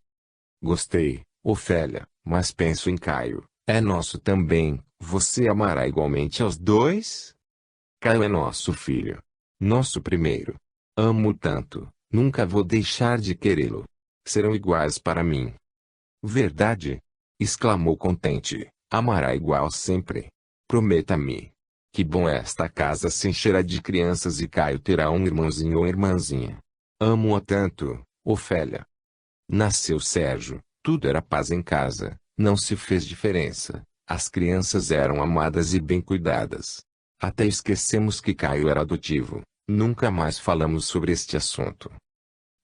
Gostei, Ofélia, mas penso em Caio. É nosso também. Você amará igualmente aos dois? Caio é nosso filho. Nosso primeiro. Amo tanto, nunca vou deixar de querê-lo. Serão iguais para mim. Verdade? Exclamou contente. Amará igual sempre. Prometa-me. Que bom esta casa se encherá de crianças e Caio terá um irmãozinho ou irmãzinha. Amo-a tanto, Ofélia. Nasceu Sérgio, tudo era paz em casa, não se fez diferença. As crianças eram amadas e bem cuidadas. Até esquecemos que Caio era adotivo, nunca mais falamos sobre este assunto.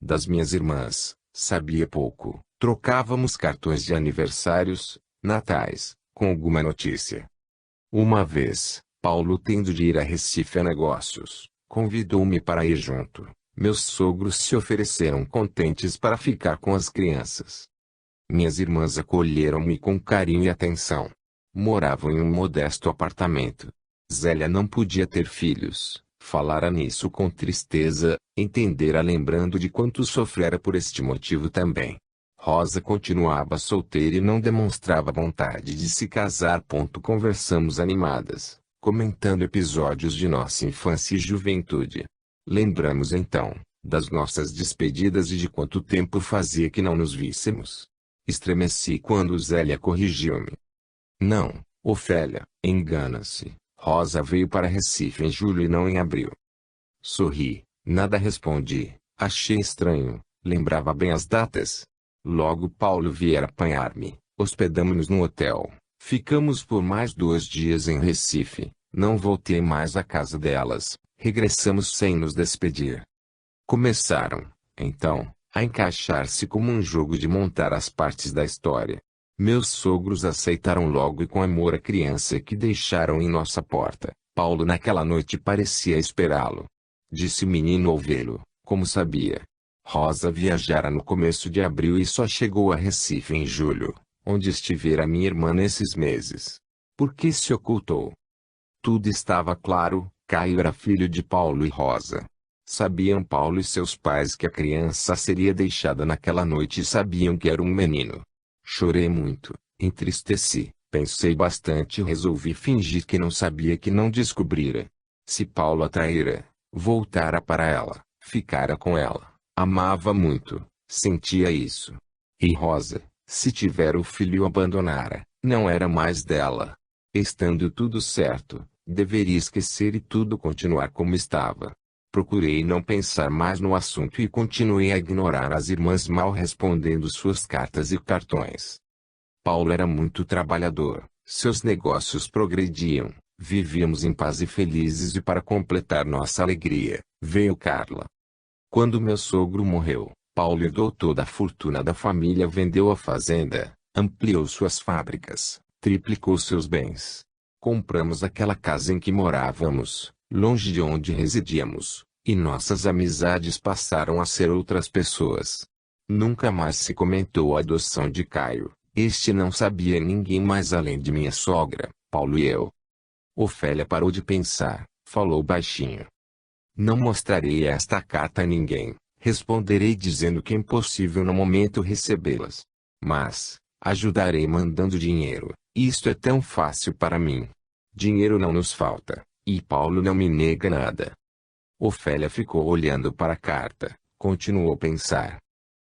Das minhas irmãs, sabia pouco, trocávamos cartões de aniversários, natais, com alguma notícia. Uma vez, Paulo tendo de ir a Recife a negócios, Convidou-me para ir junto. Meus sogros se ofereceram contentes para ficar com as crianças. Minhas irmãs acolheram-me com carinho e atenção. Moravam em um modesto apartamento. Zélia não podia ter filhos. Falara nisso com tristeza, entendera lembrando de quanto sofrera por este motivo também. Rosa continuava solteira e não demonstrava vontade de se casar. Conversamos animadas, comentando episódios de nossa infância e juventude. Lembramos então, das nossas despedidas e de quanto tempo fazia que não nos víssemos. Estremeci quando Zélia corrigiu-me. Não, Ofélia, engana-se. Rosa veio para Recife em julho e não em abril. Sorri, nada respondi, achei estranho, lembrava bem as datas. Logo Paulo viera apanhar-me, hospedamo-nos no hotel, ficamos por mais 2 dias em Recife, não voltei mais à casa delas, regressamos sem nos despedir. Começaram, então, a encaixar-se como um jogo de montar as partes da história. Meus sogros aceitaram logo e com amor a criança que deixaram em nossa porta. Paulo naquela noite parecia esperá-lo. Disse o menino ao vê-lo, como sabia. Rosa viajara no começo de abril e só chegou a Recife em julho, onde estivera minha irmã nesses meses. Por que se ocultou? Tudo estava claro, Caio era filho de Paulo e Rosa. Sabiam Paulo e seus pais que a criança seria deixada naquela noite e sabiam que era um menino. Chorei muito, entristeci, pensei bastante e resolvi fingir que não sabia, que não descobrira. Se Paulo a traíra, voltara para ela, ficara com ela, amava muito, sentia isso. E Rosa, se tivera o filho e o abandonara, não era mais dela. Estando tudo certo, deveria esquecer e tudo continuar como estava. Procurei não pensar mais no assunto e continuei a ignorar as irmãs mal respondendo suas cartas e cartões. Paulo era muito trabalhador, seus negócios progrediam, vivíamos em paz e felizes e para completar nossa alegria, veio Carla. Quando meu sogro morreu, Paulo herdou toda a fortuna da família, vendeu a fazenda, ampliou suas fábricas, triplicou seus bens. Compramos aquela casa em que morávamos, longe de onde residíamos, e nossas amizades passaram a ser outras pessoas. Nunca mais se comentou a adoção de Caio, este não sabia ninguém mais além de minha sogra, Paulo e eu. Ofélia parou de pensar, falou baixinho. Não mostrarei esta carta a ninguém, responderei dizendo que é impossível no momento recebê-las. Mas, ajudarei mandando dinheiro, isto é tão fácil para mim. Dinheiro não nos falta, e Paulo não me nega nada. Ofélia ficou olhando para a carta, continuou a pensar.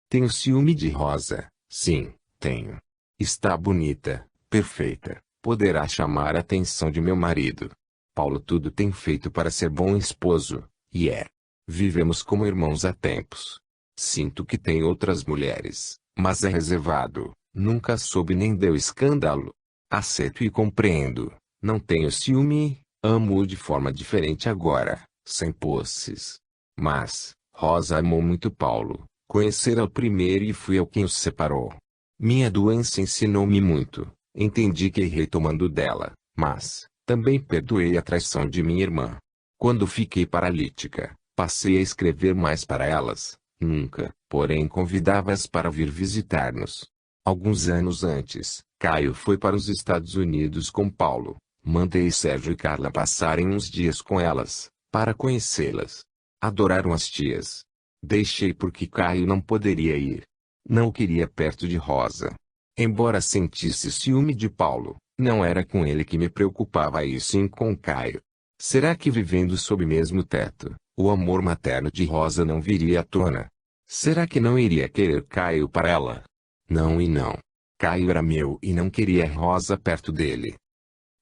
Tenho ciúme de Rosa, sim, tenho. Está bonita, perfeita, poderá chamar a atenção de meu marido. Paulo tudo tem feito para ser bom esposo, e é. Vivemos como irmãos há tempos. Sinto que tem outras mulheres, mas é reservado, nunca soube nem deu escândalo. Aceito e compreendo, não tenho ciúme, amo-o de forma diferente agora, sem posses. Mas, Rosa amou muito Paulo, conhecera o primeiro e fui eu quem os separou. Minha doença ensinou-me muito, entendi que errei tomando dela, mas, também perdoei a traição de minha irmã. Quando fiquei paralítica, passei a escrever mais para elas, nunca, porém convidava-as para vir visitar-nos. Alguns anos antes, Caio foi para os Estados Unidos com Paulo, mandei Sérgio e Carla passarem uns dias com elas, para conhecê-las. Adoraram as tias. Deixei porque Caio não poderia ir. Não o queria perto de Rosa. Embora sentisse ciúme de Paulo, não era com ele que me preocupava e sim com Caio. Será que vivendo sob o mesmo teto, o amor materno de Rosa não viria à tona? Será que não iria querer Caio para ela? Não e não. Caio era meu e não queria Rosa perto dele.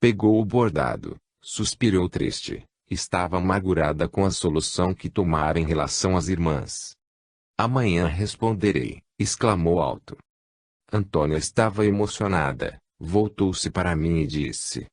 Pegou o bordado, suspirou triste, estava amargurada com a solução que tomara em relação às irmãs. Amanhã responderei, exclamou alto. Antônia estava emocionada, voltou-se para mim e disse.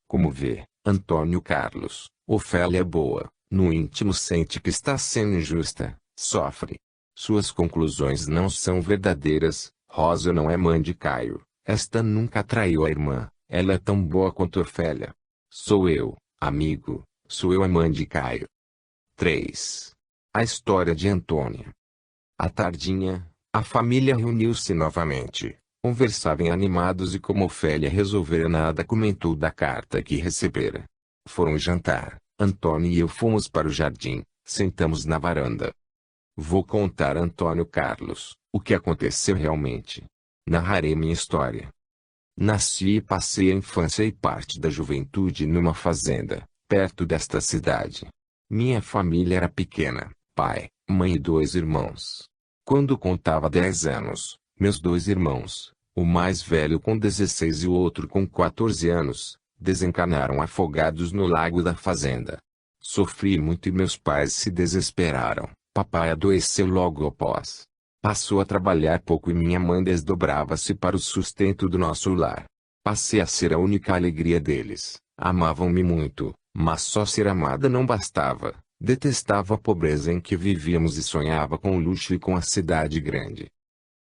Como vê, Antônio Carlos, Ofélia é boa, no íntimo sente que está sendo injusta, sofre. Suas conclusões não são verdadeiras, Rosa não é mãe de Caio, esta nunca traiu a irmã, ela é tão boa quanto Ofélia. Sou eu, amigo, sou eu a mãe de Caio. 3. A história de Antônia. À tardinha, a família reuniu-se novamente. Conversavam animados e como Ofélia resolvera nada comentou da carta que recebera. Foram jantar. Antônio e eu fomos para o jardim. Sentamos na varanda. Vou contar a Antônio Carlos o que aconteceu realmente. Narrarei minha história. Nasci e passei a infância e parte da juventude numa fazenda, perto desta cidade. Minha família era pequena, pai, mãe e 2 irmãos. Quando contava 10 anos, meus 2 irmãos, o mais velho com 16 e o outro com 14 anos, desencarnaram afogados no lago da fazenda. Sofri muito e meus pais se desesperaram. Papai adoeceu logo após. Passou a trabalhar pouco e minha mãe desdobrava-se para o sustento do nosso lar. Passei a ser a única alegria deles. Amavam-me muito, mas só ser amada não bastava. Detestava a pobreza em que vivíamos e sonhava com o luxo e com a cidade grande.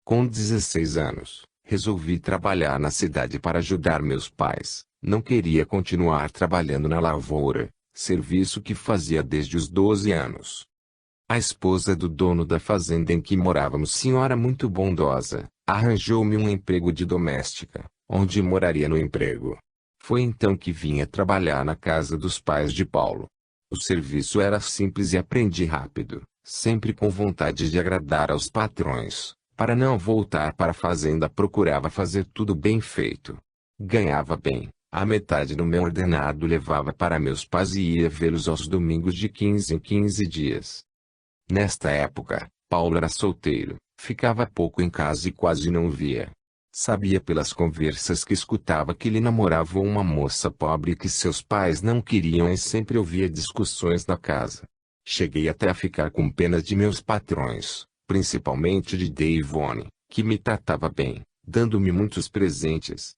Com 16 anos, resolvi trabalhar na cidade para ajudar meus pais. Não queria continuar trabalhando na lavoura, serviço que fazia desde os 12 anos. A esposa do dono da fazenda em que morávamos, senhora muito bondosa, arranjou-me um emprego de doméstica, onde moraria no emprego. Foi então que vinha trabalhar na casa dos pais de Paulo. O serviço era simples e aprendi rápido, sempre com vontade de agradar aos patrões. Para não voltar para a fazenda procurava fazer tudo bem feito. Ganhava bem, a metade do meu ordenado levava para meus pais e ia vê-los aos domingos de 15 em 15 dias. Nesta época, Paulo era solteiro, ficava pouco em casa e quase não via. Sabia pelas conversas que escutava que ele namorava uma moça pobre que seus pais não queriam e sempre ouvia discussões na casa. Cheguei até a ficar com pena de meus patrões, principalmente de Deivone, que me tratava bem, dando-me muitos presentes.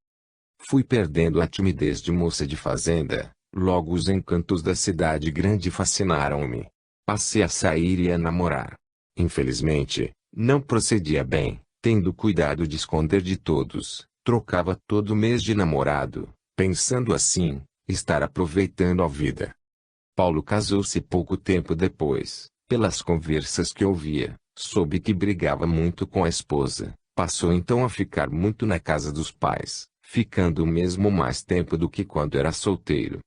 Fui perdendo a timidez de moça de fazenda, logo os encantos da cidade grande fascinaram-me. Passei a sair e a namorar. Infelizmente, não procedia bem, tendo cuidado de esconder de todos, trocava todo mês de namorado, pensando assim, estar aproveitando a vida. Paulo casou-se pouco tempo depois. Pelas conversas que ouvia, soube que brigava muito com a esposa, passou então a ficar muito na casa dos pais, ficando mesmo mais tempo do que quando era solteiro.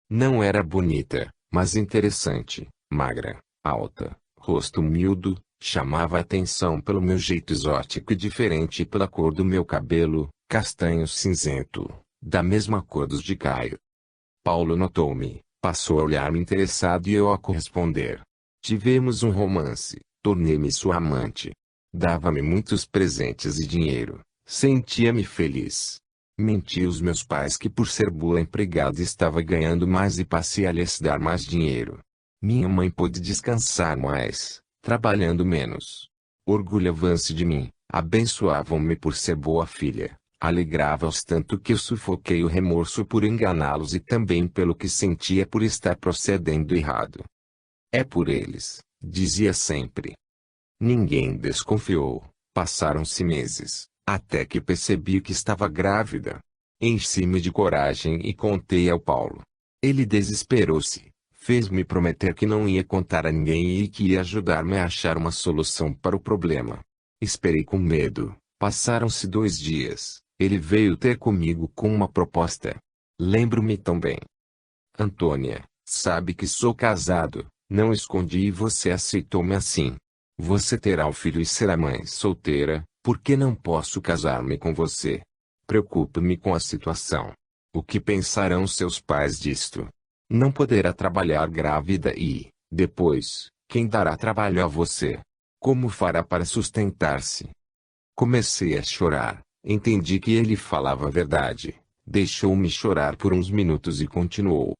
Não era bonita, mas interessante. Magra, alta, rosto miúdo, chamava a atenção pelo meu jeito exótico e diferente e pela cor do meu cabelo, castanho cinzento, da mesma cor dos de Caio. Paulo notou-me, passou a olhar-me interessado e eu a corresponder. Tivemos um romance, tornei-me sua amante. Dava-me muitos presentes e dinheiro, sentia-me feliz. Menti aos meus pais que por ser boa empregada estava ganhando mais e passei a lhes dar mais dinheiro. Minha mãe pôde descansar mais, trabalhando menos. Orgulhavam-se de mim, abençoavam-me por ser boa filha, alegrava-os tanto que eu sufoquei o remorso por enganá-los e também pelo que sentia por estar procedendo errado. É por eles, dizia sempre. Ninguém desconfiou. Passaram-se meses, até que percebi que estava grávida. Enchi-me de coragem e contei ao Paulo. Ele desesperou-se. Fez-me prometer que não ia contar a ninguém e que ia ajudar-me a achar uma solução para o problema. Esperei com medo. Passaram-se 2 dias. Ele veio ter comigo com uma proposta. Lembro-me tão bem. Antônia, sabe que sou casado, não escondi e você aceitou-me assim. Você terá o filho e será mãe solteira, por que não posso casar-me com você? Preocupo-me com a situação. O que pensarão seus pais disto? Não poderá trabalhar grávida e, depois, quem dará trabalho a você? Como fará para sustentar-se? Comecei a chorar, entendi que ele falava a verdade. Deixou-me chorar por uns minutos e continuou.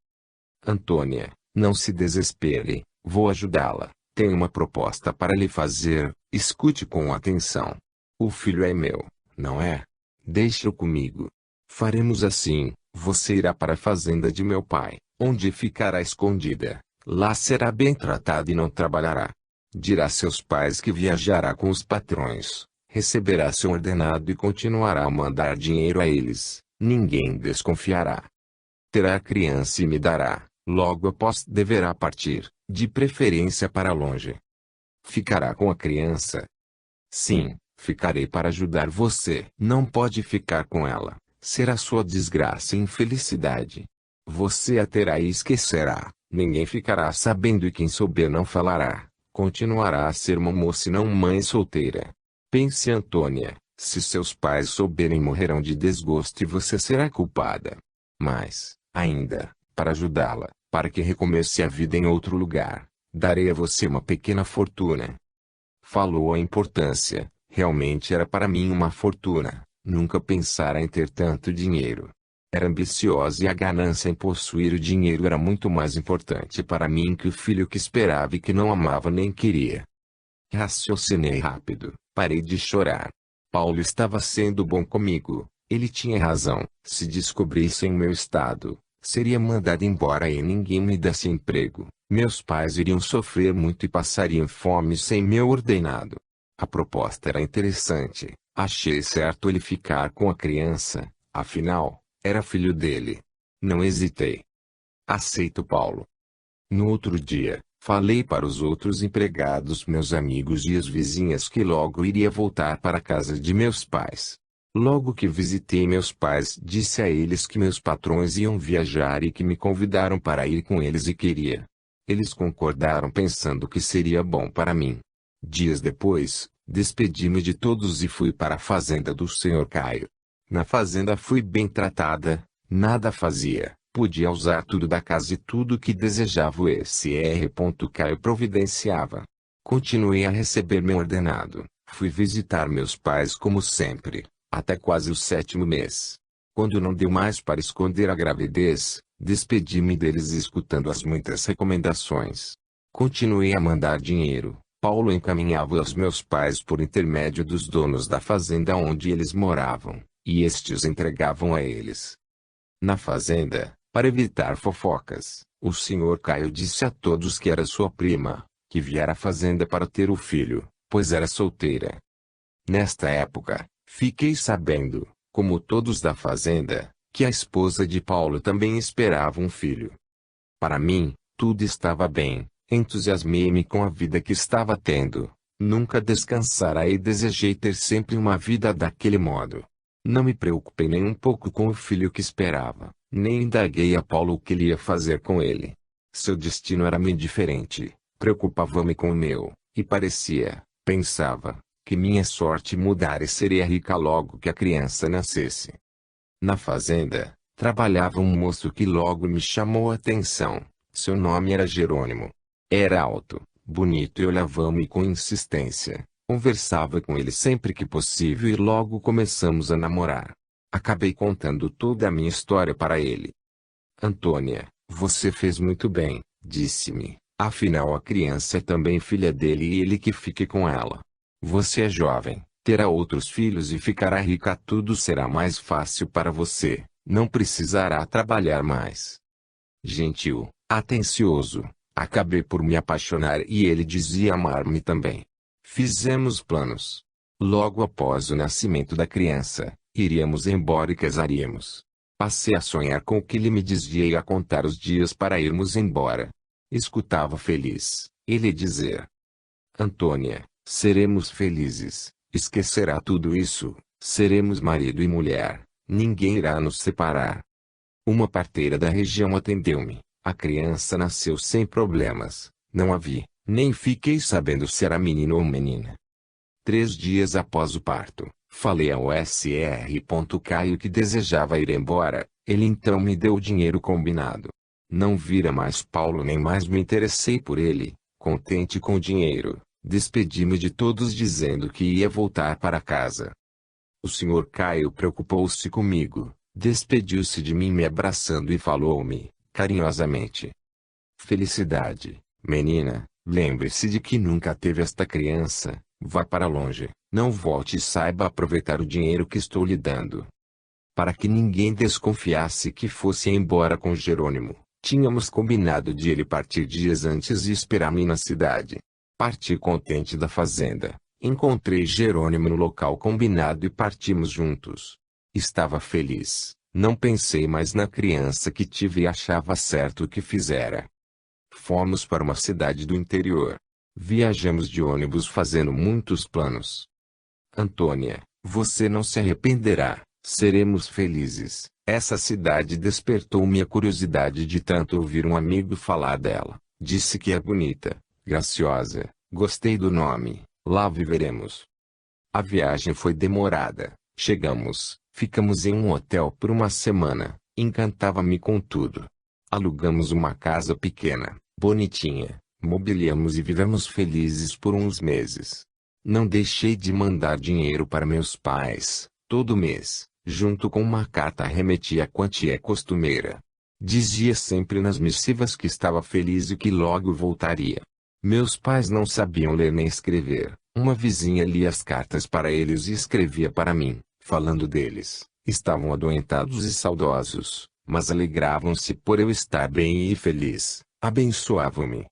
Antônia, não se desespere, vou ajudá-la. Tenho uma proposta para lhe fazer, escute com atenção. O filho é meu, não é? Deixe-o comigo. Faremos assim, você irá para a fazenda de meu pai, onde ficará escondida. Lá será bem tratada e não trabalhará. Dirá a seus pais que viajará com os patrões, receberá seu ordenado e continuará a mandar dinheiro a eles, ninguém desconfiará. Terá a criança e me dará, logo após deverá partir, De preferência para longe. Ficará com a criança? Sim, ficarei para ajudar você. Não pode ficar com ela. Será sua desgraça e infelicidade. Você a terá e esquecerá. Ninguém ficará sabendo e quem souber não falará. Continuará a ser uma moça e não mãe solteira. Pense, Antônia, se seus pais souberem morrerão de desgosto e você será culpada. Mas, ainda, para ajudá-la, para que recomece a vida em outro lugar, darei a você uma pequena fortuna. Falou a importância, realmente era para mim uma fortuna, nunca pensara em ter tanto dinheiro. Era ambiciosa e a ganância em possuir o dinheiro era muito mais importante para mim que o filho que esperava e que não amava nem queria. Raciocinei rápido, parei de chorar. Paulo estava sendo bom comigo, ele tinha razão. Se descobrissem o meu estado, seria mandado embora e ninguém me desse emprego. Meus pais iriam sofrer muito e passariam fome sem meu ordenado. A proposta era interessante, achei certo ele ficar com a criança, afinal, era filho dele. Não hesitei. Aceito, Paulo. No outro dia, falei para os outros empregados, meus amigos e as vizinhas que logo iria voltar para a casa de meus pais. Logo que visitei meus pais, disse a eles que meus patrões iam viajar e que me convidaram para ir com eles e queria. Eles concordaram pensando que seria bom para mim. Dias depois, despedi-me de todos e fui para a fazenda do Sr. Caio. Na fazenda fui bem tratada, nada fazia, podia usar tudo da casa e tudo que desejava o Sr. Caio providenciava. Continuei a receber meu ordenado, fui visitar meus pais como sempre, até quase o 7º mês. Quando não deu mais para esconder a gravidez, despedi-me deles escutando as muitas recomendações. Continuei a mandar dinheiro. Paulo encaminhava aos meus pais por intermédio dos donos da fazenda onde eles moravam, e estes entregavam a eles. Na fazenda, para evitar fofocas, o Sr. Caio disse a todos que era sua prima, que viera à fazenda para ter o filho, pois era solteira. Nesta época, fiquei sabendo, como todos da fazenda, que a esposa de Paulo também esperava um filho. Para mim, tudo estava bem, entusiasmei-me com a vida que estava tendo, nunca descansara e desejei ter sempre uma vida daquele modo. Não me preocupei nem um pouco com o filho que esperava, nem indaguei a Paulo o que ele ia fazer com ele. Seu destino era-me indiferente, preocupava-me com o meu, e parecia, pensava, que minha sorte mudara e seria rica logo que a criança nascesse. Na fazenda, trabalhava um moço que logo me chamou a atenção. Seu nome era Jerônimo. Era alto, bonito e olhava-me com insistência. Conversava com ele sempre que possível e logo começamos a namorar. Acabei contando toda a minha história para ele. Antônia, você fez muito bem, disse-me. Afinal a criança é também filha dele e ele que fique com ela. Você é jovem, terá outros filhos e ficará rica. Tudo será mais fácil para você, não precisará trabalhar mais. Gentil, atencioso, acabei por me apaixonar e ele dizia amar-me também. Fizemos planos. Logo após o nascimento da criança, iríamos embora e casaríamos. Passei a sonhar com o que ele me dizia e a contar os dias para irmos embora. Escutava feliz, ele dizer: Antônia, seremos felizes, esquecerá tudo isso, seremos marido e mulher, ninguém irá nos separar. Uma parteira da região atendeu-me, a criança nasceu sem problemas, não a vi, nem fiquei sabendo se era menino ou menina. 3 dias após o parto, falei ao Sr. Caio que desejava ir embora, ele então me deu o dinheiro combinado. Não vira mais Paulo nem mais me interessei por ele, contente com o dinheiro, despedi-me de todos dizendo que ia voltar para casa. O Sr. Caio preocupou-se comigo, despediu-se de mim me abraçando e falou-me, carinhosamente: Felicidade, menina, lembre-se de que nunca teve esta criança, vá para longe, não volte e saiba aproveitar o dinheiro que estou lhe dando. Para que ninguém desconfiasse que fosse embora com Jerônimo, tínhamos combinado de ele partir dias antes e esperar-me na cidade. Parti contente da fazenda, encontrei Jerônimo no local combinado e partimos juntos. Estava feliz, não pensei mais na criança que tive e achava certo o que fizera. Fomos para uma cidade do interior. Viajamos de ônibus fazendo muitos planos. Antônia, você não se arrependerá, seremos felizes. Essa cidade despertou minha curiosidade de tanto ouvir um amigo falar dela. Disse que é bonita, graciosa, gostei do nome, lá viveremos. A viagem foi demorada. Chegamos, ficamos em um hotel por uma semana, encantava-me com tudo. Alugamos uma casa pequena, bonitinha, mobiliamos e vivemos felizes por uns meses. Não deixei de mandar dinheiro para meus pais, todo mês, junto com uma carta remetia a quantia costumeira. Dizia sempre nas missivas que estava feliz e que logo voltaria. Meus pais não sabiam ler nem escrever. Uma vizinha lia as cartas para eles e escrevia para mim, falando deles. Estavam adoentados e saudosos, mas alegravam-se por eu estar bem e feliz. Abençoavam-me.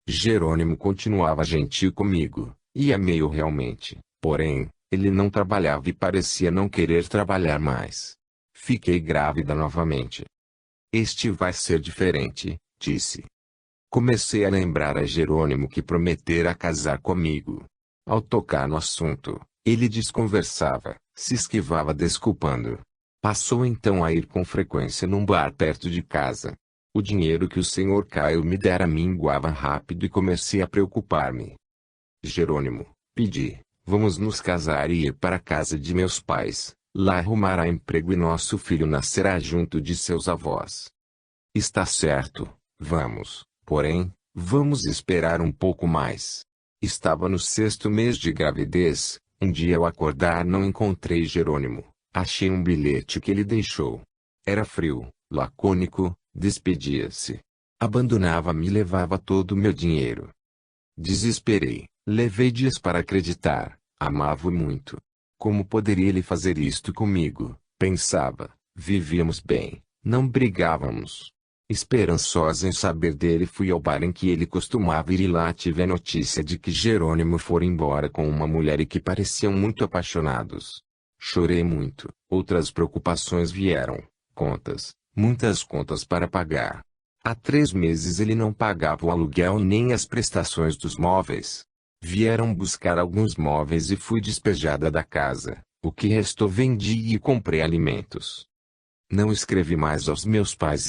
Jerônimo continuava gentil comigo, e amei-o realmente. Porém, ele não trabalhava e parecia não querer trabalhar mais. Fiquei grávida novamente. Este vai ser diferente, disse. Comecei a lembrar a Jerônimo que prometera casar comigo. Ao tocar no assunto, ele desconversava, se esquivava desculpando. Passou então a ir com frequência num bar perto de casa. O dinheiro que o Sr. Caio me dera minguava rápido e comecei a preocupar-me. Jerônimo, pedi, vamos nos casar e ir para a casa de meus pais. Lá arrumará emprego e nosso filho nascerá junto de seus avós. Está certo, vamos, porém, vamos esperar um pouco mais. Estava no 6º mês de gravidez, um dia ao acordar não encontrei Jerônimo. Achei um bilhete que ele deixou. Era frio, lacônico, despedia-se. Abandonava-me e levava todo o meu dinheiro. Desesperei, levei dias para acreditar, amava-o muito. Como poderia ele fazer isto comigo? Pensava, vivíamos bem, não brigávamos. Esperançosa em saber dele fui ao bar em que ele costumava ir e lá tive a notícia de que Jerônimo fora embora com uma mulher e que pareciam muito apaixonados. Chorei muito, outras preocupações vieram, contas, muitas contas para pagar. Há 3 meses ele não pagava o aluguel nem as prestações dos móveis. Vieram buscar alguns móveis e fui despejada da casa. O que restou vendi e comprei alimentos. Não escrevi mais aos meus pais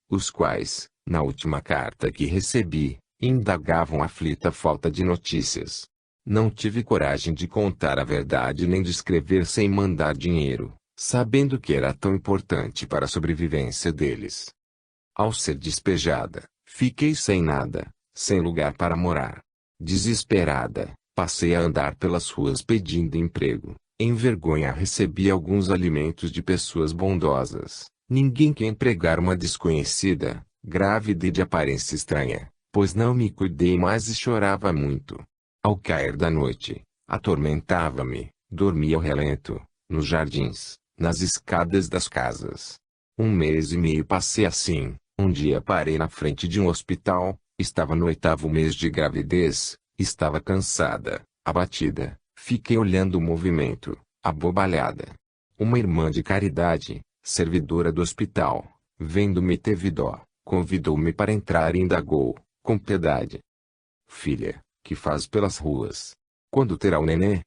os quais, na última carta que recebi, indagavam aflita a falta de notícias. Não tive coragem de contar a verdade nem de escrever sem mandar dinheiro, sabendo que era tão importante para a sobrevivência deles. Ao ser despejada, fiquei sem nada, sem lugar para morar. Desesperada, passei a andar pelas ruas pedindo emprego. Em vergonha recebi alguns alimentos de pessoas bondosas. Ninguém quer empregar uma desconhecida, grávida e de aparência estranha, pois não me cuidei mais e chorava muito. Ao cair da noite, atormentava-me, dormia ao relento, nos jardins, nas escadas das casas. 1 mês e meio passei assim. Um dia parei na frente de um hospital, estava no 8º mês de gravidez, estava cansada, abatida, fiquei olhando o movimento, abobalhada. Uma irmã de caridade, servidora do hospital, vendo-me teve dó, convidou-me para entrar e indagou, com piedade. Filha, que faz pelas ruas? Quando terá o nenê?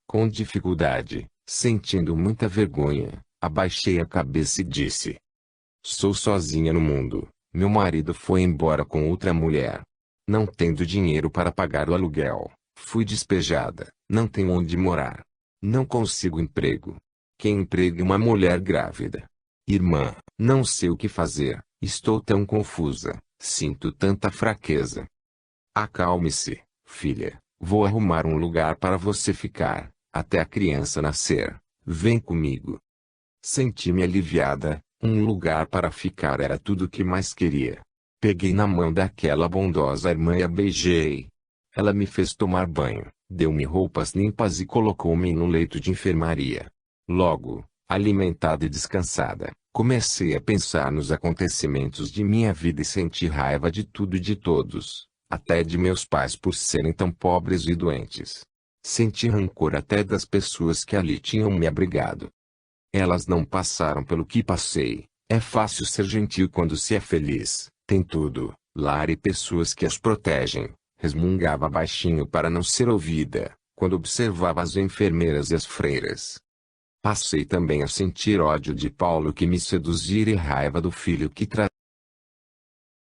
Com dificuldade, sentindo muita vergonha, abaixei a cabeça e disse: sou sozinha no mundo, meu marido foi embora com outra mulher. Não tendo dinheiro para pagar o aluguel, fui despejada, não tenho onde morar. Não consigo emprego. Quem emprega uma mulher grávida? Irmã, não sei o que fazer, estou tão confusa, sinto tanta fraqueza. Acalme-se, filha, vou arrumar um lugar para você ficar, até a criança nascer. Vem comigo. Senti-me aliviada. Um lugar para ficar era tudo o que mais queria. Peguei na mão daquela bondosa irmã e a beijei. Ela me fez tomar banho, deu-me roupas limpas e colocou-me no leito de enfermaria. Logo, alimentada e descansada, comecei a pensar nos acontecimentos de minha vida e senti raiva de tudo e de todos, até de meus pais por serem tão pobres e doentes. Senti rancor até das pessoas que ali tinham me abrigado. Elas não passaram pelo que passei. É fácil ser gentil quando se é feliz, tem tudo, lar e pessoas que as protegem, resmungava baixinho para não ser ouvida, quando observava as enfermeiras e as freiras. Passei também a sentir ódio de Paulo que me seduzira e raiva do filho que trazia